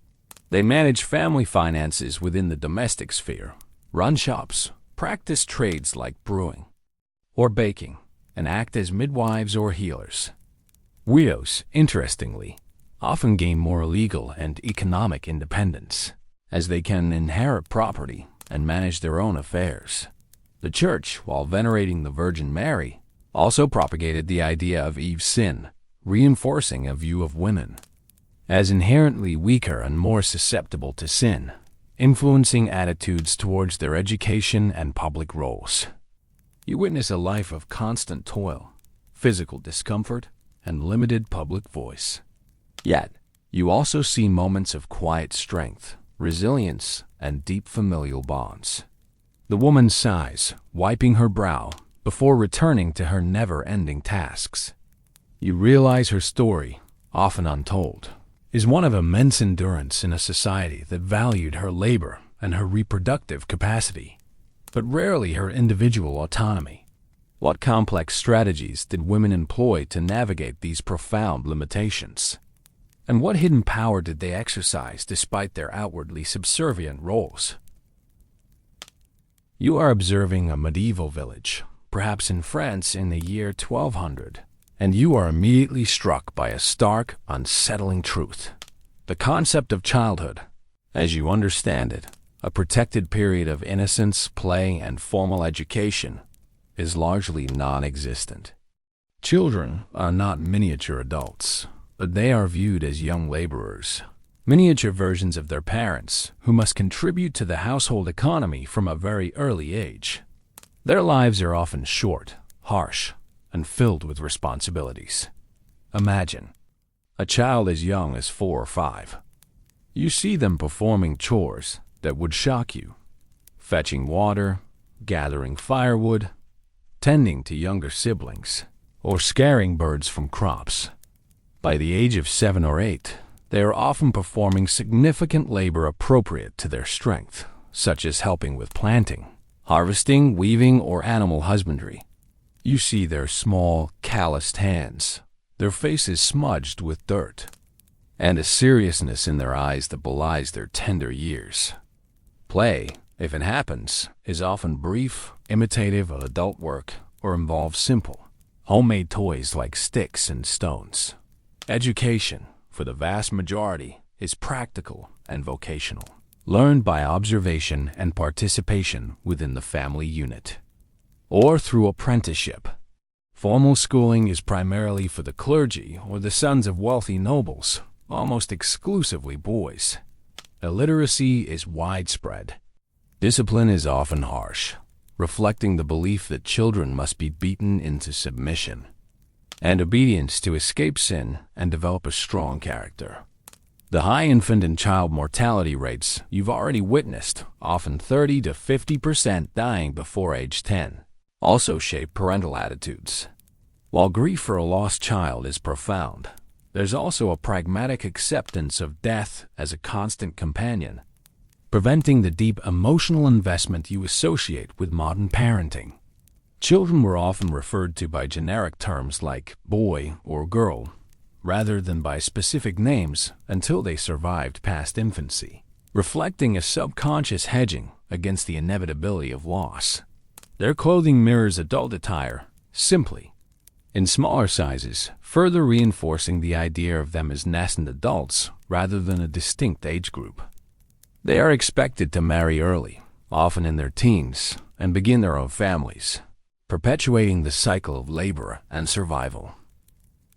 They manage family finances within the domestic sphere, run shops, practice trades like brewing or baking, and act as midwives or healers. Widows, interestingly, often gain more legal and economic independence, as they can inherit property and manage their own affairs. The Church, while venerating the Virgin Mary, also propagated the idea of Eve's sin, reinforcing a view of women as inherently weaker and more susceptible to sin, influencing attitudes towards their education and public roles. You witness a life of constant toil, physical discomfort, and limited public voice. Yet, you also see moments of quiet strength, resilience, and deep familial bonds. The woman sighs, wiping her brow, before returning to her never-ending tasks. You realize her story, often untold, is one of immense endurance in a society that valued her labor and her reproductive capacity, but rarely her individual autonomy. What complex strategies did women employ to navigate these profound limitations? And what hidden power did they exercise despite their outwardly subservient roles? You are observing a medieval village, perhaps in France in the year 1200, and you are immediately struck by a stark, unsettling truth. The concept of childhood, as you understand it, A protected period of innocence, play, and formal education is largely non-existent. Children are not miniature adults, but they are viewed as young laborers, miniature versions of their parents who must contribute to the household economy from a very early age. Their lives are often short, harsh, and filled with responsibilities. Imagine a child as young as 4 or 5. You see them performing chores that would shock you: fetching water, gathering firewood, tending to younger siblings, or scaring birds from crops. By the age of 7 or 8, they are often performing significant labor appropriate to their strength, such as helping with planting, harvesting, weaving, or animal husbandry. You see their small, calloused hands, their faces smudged with dirt, and a seriousness in their eyes that belies their tender years. Play, if it happens, is often brief, imitative of adult work, or involves simple, homemade toys like sticks and stones. Education, for the vast majority, is practical and vocational, learned by observation and participation within the family unit, or through apprenticeship. Formal schooling is primarily for the clergy or the sons of wealthy nobles, almost exclusively boys. Illiteracy is widespread. Discipline is often harsh, reflecting the belief that children must be beaten into submission and obedience to escape sin and develop a strong character. The high infant and child mortality rates you've already witnessed, often 30 to 50% dying before age 10, also shape parental attitudes. While grief for a lost child is profound, there's also a pragmatic acceptance of death as a constant companion, preventing the deep emotional investment you associate with modern parenting. Children were often referred to by generic terms like boy or girl, rather than by specific names until they survived past infancy, reflecting a subconscious hedging against the inevitability of loss. Their clothing mirrors adult attire, simply in smaller sizes, further reinforcing the idea of them as nascent adults rather than a distinct age group. They are expected to marry early, often in their teens, and begin their own families, perpetuating the cycle of labor and survival.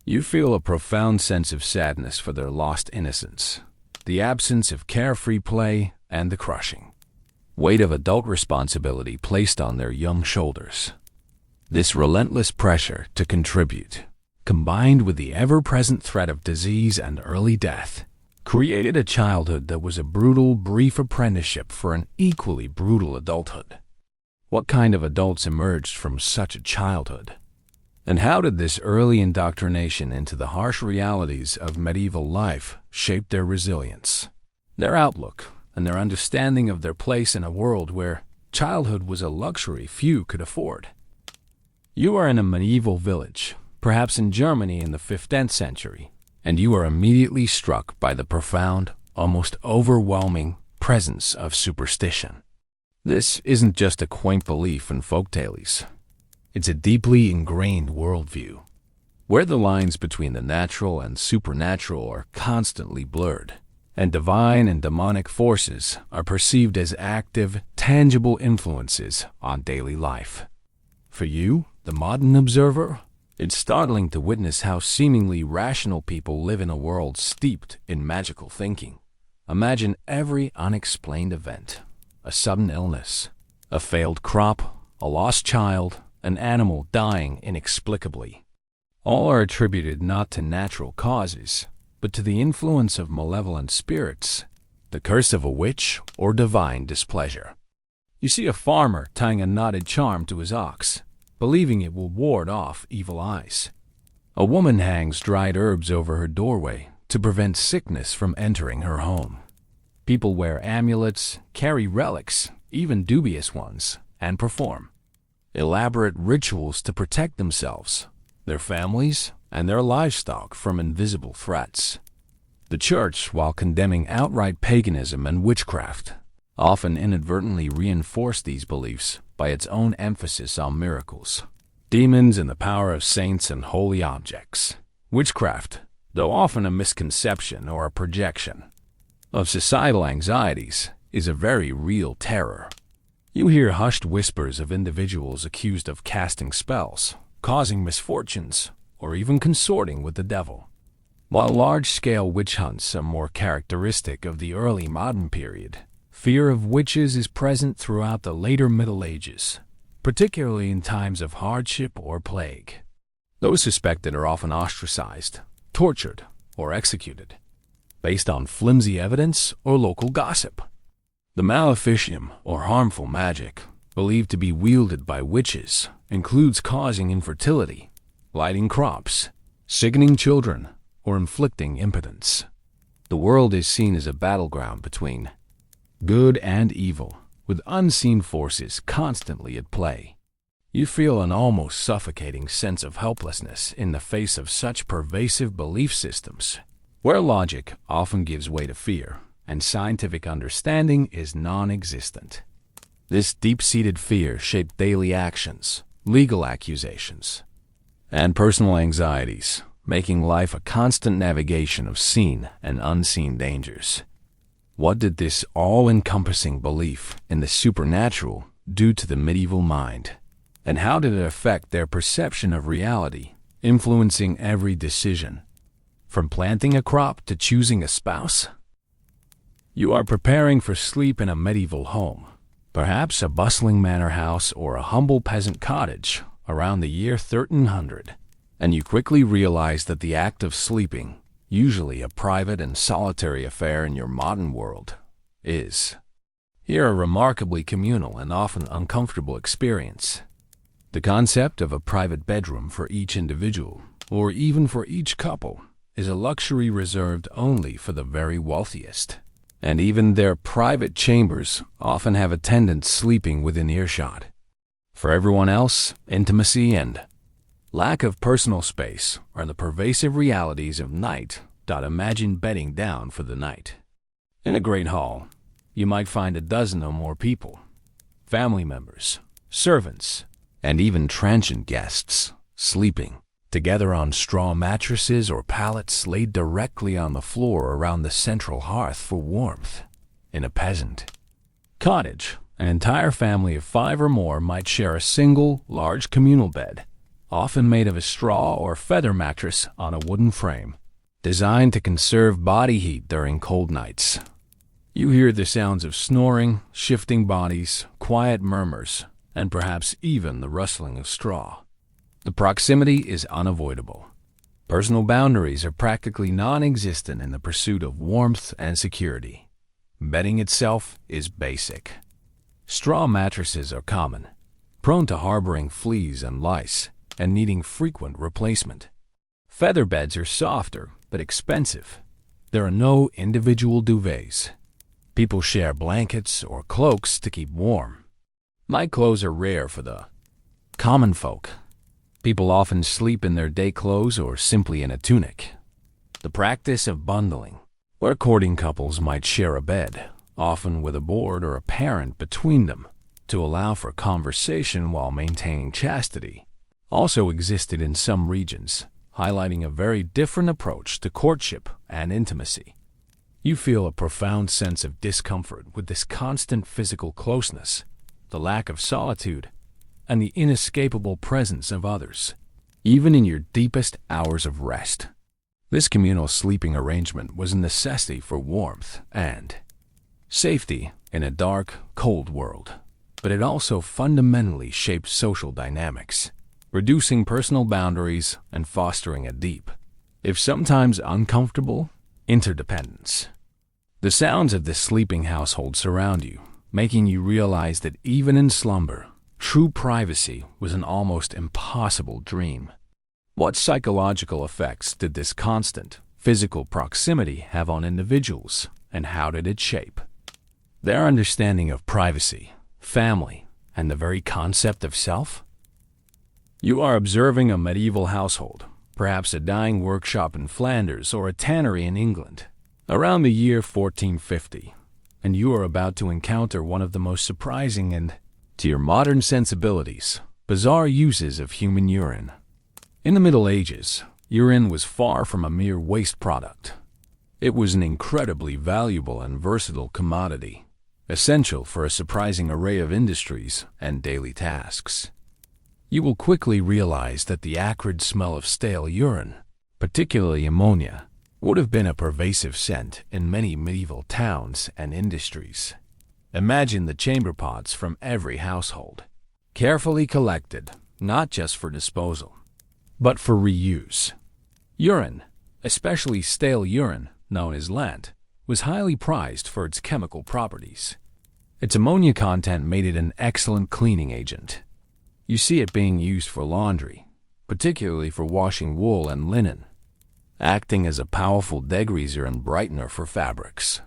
You feel a profound sense of sadness for their lost innocence, the absence of carefree play, and the crushing weight of adult responsibility placed on their young shoulders. This relentless pressure to contribute, combined with the ever-present threat of disease and early death, created a childhood that was a brutal, brief apprenticeship for an equally brutal adulthood. What kind of adults emerged from such a childhood? And how did this early indoctrination into the harsh realities of medieval life shape their resilience, their outlook, and their understanding of their place in a world where childhood was a luxury few could afford? You are in a medieval village, perhaps in Germany in the 15th century, and you are immediately struck by the profound, almost overwhelming presence of superstition. This isn't just a quaint belief in folktales. It's a deeply ingrained worldview, where the lines between the natural and supernatural are constantly blurred, and divine and demonic forces are perceived as active, tangible influences on daily life. For you, the modern observer, it's startling to witness how seemingly rational people live in a world steeped in magical thinking. Imagine every unexplained event: a sudden illness, a failed crop, a lost child, an animal dying inexplicably. All are attributed not to natural causes, but to the influence of malevolent spirits, the curse of a witch, or divine displeasure. You see a farmer tying a knotted charm to his ox, believing it will ward off evil eyes. A woman hangs dried herbs over her doorway to prevent sickness from entering her home. People wear amulets, carry relics, even dubious ones, and perform elaborate rituals to protect themselves, their families, and their livestock from invisible threats. The Church, while condemning outright paganism and witchcraft, often inadvertently reinforced these beliefs by its own emphasis on miracles, demons, and the power of saints and holy objects. Witchcraft, though often a misconception or a projection of societal anxieties, is a very real terror. You hear hushed whispers of individuals accused of casting spells, causing misfortunes, or even consorting with the devil. While large-scale witch hunts are more characteristic of the early modern period, fear of witches is present throughout the later Middle Ages, particularly in times of hardship or plague. Those suspected are often ostracized, tortured, or executed, based on flimsy evidence or local gossip. The maleficium, or harmful magic, believed to be wielded by witches, includes causing infertility, blighting crops, sickening children, or inflicting impotence. The world is seen as a battleground between good and evil, with unseen forces constantly at play. You feel an almost suffocating sense of helplessness in the face of such pervasive belief systems, where logic often gives way to fear, and scientific understanding is non-existent. This deep-seated fear shaped daily actions, legal accusations, and personal anxieties, making life a constant navigation of seen and unseen dangers. What did this all-encompassing belief in the supernatural do to the medieval mind? And how did it affect their perception of reality, influencing every decision, from planting a crop to choosing a spouse? You are preparing for sleep in a medieval home, perhaps a bustling manor house or a humble peasant cottage around the year 1300, and you quickly realize that the act of sleeping, usually a private and solitary affair in your modern world, is here a remarkably communal and often uncomfortable experience. The concept of a private bedroom for each individual, or even for each couple, is a luxury reserved only for the very wealthiest. And even their private chambers often have attendants sleeping within earshot. For everyone else, intimacy and lack of personal space are the pervasive realities of night. Imagine bedding down for the night. In a great hall, you might find a dozen or more people, family members, servants, and even transient guests, sleeping together on straw mattresses or pallets laid directly on the floor around the central hearth for warmth. In a peasant cottage, an entire family of 5 or more might share a single, large communal bed, often made of a straw or feather mattress on a wooden frame, designed to conserve body heat during cold nights. You hear the sounds of snoring, shifting bodies, quiet murmurs, and perhaps even the rustling of straw. The proximity is unavoidable. Personal boundaries are practically non-existent in the pursuit of warmth and security. Bedding itself is basic. Straw mattresses are common, prone to harboring fleas and lice, and needing frequent replacement. Feather beds are softer but expensive. There are no individual duvets. People share blankets or cloaks to keep warm. Night clothes are rare for the common folk. People often sleep in their day clothes or simply in a tunic. The practice of bundling, where courting couples might share a bed, often with a board or a parent between them, to allow for conversation while maintaining chastity, also existed in some regions, highlighting a very different approach to courtship and intimacy. You feel a profound sense of discomfort with this constant physical closeness, the lack of solitude, and the inescapable presence of others, even in your deepest hours of rest. This communal sleeping arrangement was a necessity for warmth and safety in a dark, cold world, but it also fundamentally shaped social dynamics, reducing personal boundaries and fostering a deep, if sometimes uncomfortable, interdependence. The sounds of this sleeping household surround you, making you realize that even in slumber, true privacy was an almost impossible dream. What psychological effects did this constant, physical proximity have on individuals, and how did it shape their understanding of privacy, family, and the very concept of self? You are observing a medieval household, perhaps a dyeing workshop in Flanders or a tannery in England, around the year 1450, and you are about to encounter one of the most surprising and, to your modern sensibilities, bizarre uses of human urine. In the Middle Ages, urine was far from a mere waste product. It was an incredibly valuable and versatile commodity, essential for a surprising array of industries and daily tasks. You will quickly realize that the acrid smell of stale urine, particularly ammonia, would have been a pervasive scent in many medieval towns and industries. Imagine the chamber pots from every household, carefully collected, not just for disposal, but for reuse. Urine, especially stale urine, known as lent, was highly prized for its chemical properties. Its ammonia content made it an excellent cleaning agent. You see it being used for laundry, particularly for washing wool and linen, acting as a powerful degreaser and brightener for fabrics.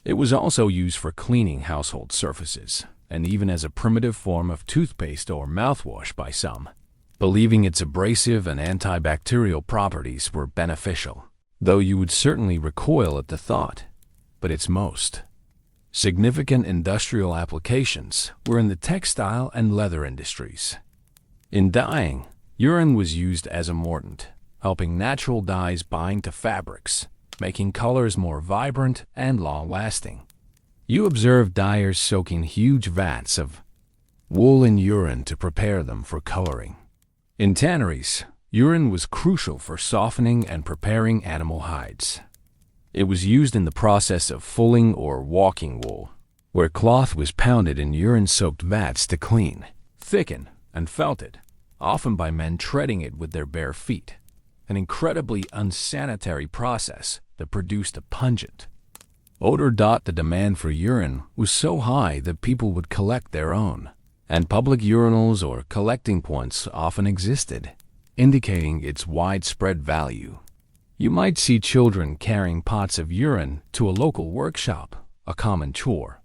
It was also used for cleaning household surfaces, and even as a primitive form of toothpaste or mouthwash by some, believing its abrasive and antibacterial properties were beneficial, though you would certainly recoil at the thought. But its most significant industrial applications were in the textile and leather industries. In dyeing, urine was used as a mordant, helping natural dyes bind to fabrics, making colors more vibrant and long-lasting. You observe dyers soaking huge vats of wool in urine to prepare them for coloring. In tanneries, urine was crucial for softening and preparing animal hides. It was used in the process of fulling or walking wool, where cloth was pounded in urine-soaked vats to clean, thicken, and felted, often by men treading it with their bare feet. An incredibly unsanitary process that produced a pungent odor. The demand for urine was so high that people would collect their own, and public urinals or collecting points often existed, indicating its widespread value. You might see children carrying pots of urine to a local workshop, a common chore.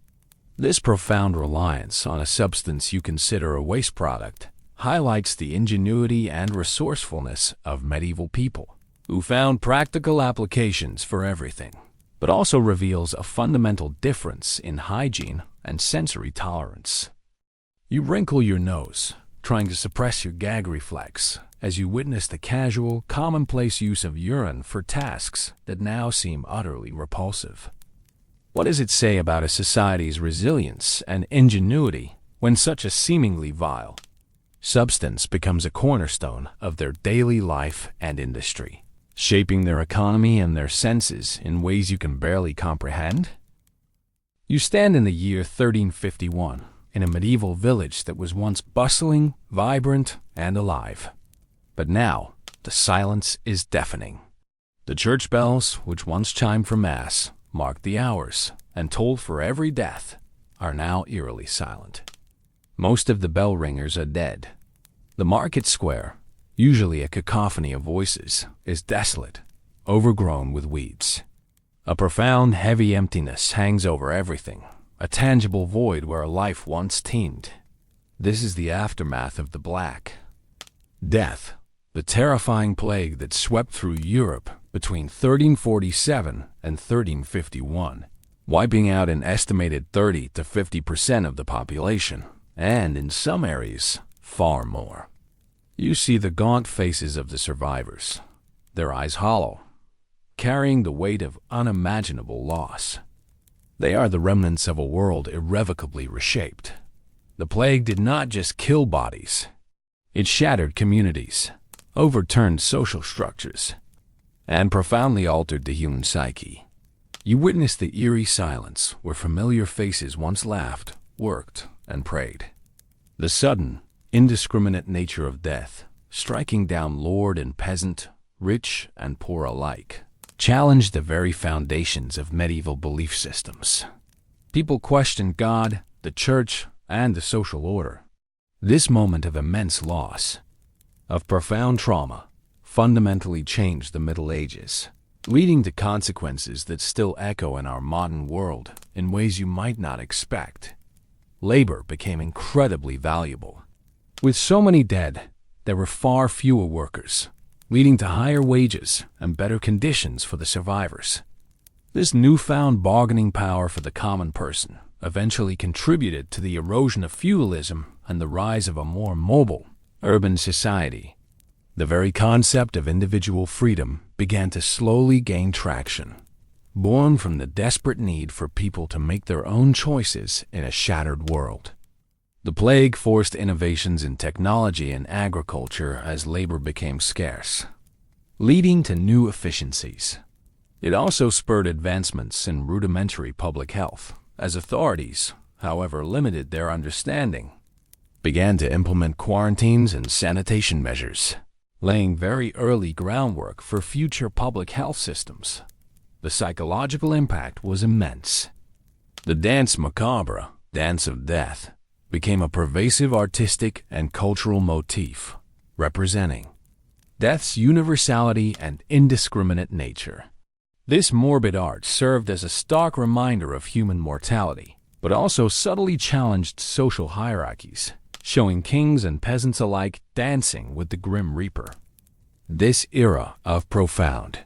This profound reliance on a substance you consider a waste product highlights the ingenuity and resourcefulness of medieval people, who found practical applications for everything, but also reveals a fundamental difference in hygiene and sensory tolerance. You wrinkle your nose, trying to suppress your gag reflex, as you witness the casual, commonplace use of urine for tasks that now seem utterly repulsive. What does it say about a society's resilience and ingenuity when such a seemingly vile substance becomes a cornerstone of their daily life and industry, shaping their economy and their senses in ways you can barely comprehend? You stand in the year 1351 in a medieval village that was once bustling, vibrant, and alive. But now, the silence is deafening. The church bells, which once chimed for Mass, marked the hours, and tolled for every death, are now eerily silent. Most of the bell ringers are dead. The market square, usually a cacophony of voices, is desolate, overgrown with weeds. A profound, heavy emptiness hangs over everything, a tangible void where life once teemed. This is the aftermath of the Black Death, the terrifying plague that swept through Europe between 1347 and 1351, wiping out an estimated 30 to 50% of the population, and in some areas, far more. You see the gaunt faces of the survivors, their eyes hollow, carrying the weight of unimaginable loss. They are the remnants of a world irrevocably reshaped. The plague did not just kill bodies. It shattered communities, overturned social structures, and profoundly altered the human psyche. You witness the eerie silence where familiar faces once laughed, worked, and prayed. The sudden, indiscriminate nature of death, striking down lord and peasant, rich and poor alike, challenged the very foundations of medieval belief systems. People questioned God, the church, and the social order. This moment of immense loss, of profound trauma, fundamentally changed the Middle Ages, leading to consequences that still echo in our modern world in ways you might not expect. Labor became incredibly valuable. With so many dead, there were far fewer workers, leading to higher wages and better conditions for the survivors. This newfound bargaining power for the common person eventually contributed to the erosion of feudalism and the rise of a more mobile, urban society. The very concept of individual freedom began to slowly gain traction, born from the desperate need for people to make their own choices in a shattered world. The plague forced innovations in technology and agriculture as labor became scarce, leading to new efficiencies. It also spurred advancements in rudimentary public health, as authorities, however limited their understanding, began to implement quarantines and sanitation measures, laying very early groundwork for future public health systems. The psychological impact was immense. The danse macabre, dance of death, became a pervasive artistic and cultural motif, representing death's universality and indiscriminate nature. This morbid art served as a stark reminder of human mortality, but also subtly challenged social hierarchies, showing kings and peasants alike dancing with the grim reaper. This era of profound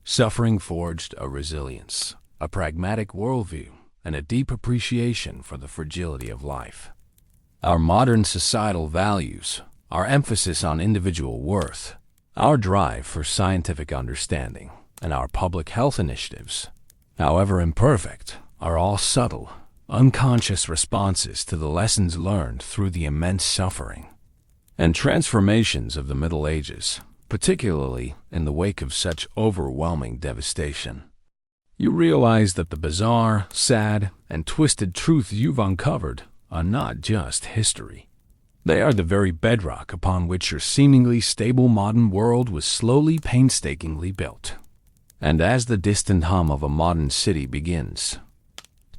suffering forged a resilience, a pragmatic worldview, and a deep appreciation for the fragility of life. Our modern societal values, our emphasis on individual worth, our drive for scientific understanding, and our public health initiatives, however imperfect, are all subtle, unconscious responses to the lessons learned through the immense suffering and transformations of the Middle Ages, particularly in the wake of such overwhelming devastation. You realize that the bizarre, sad, and twisted truths you've uncovered are not just history. They are the very bedrock upon which your seemingly stable modern world was slowly, painstakingly built. And as the distant hum of a modern city begins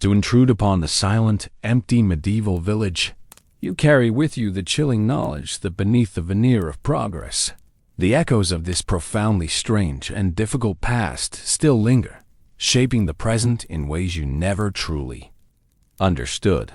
to intrude upon the silent, empty medieval village, you carry with you the chilling knowledge that beneath the veneer of progress, the echoes of this profoundly strange and difficult past still linger, shaping the present in ways you never truly understood.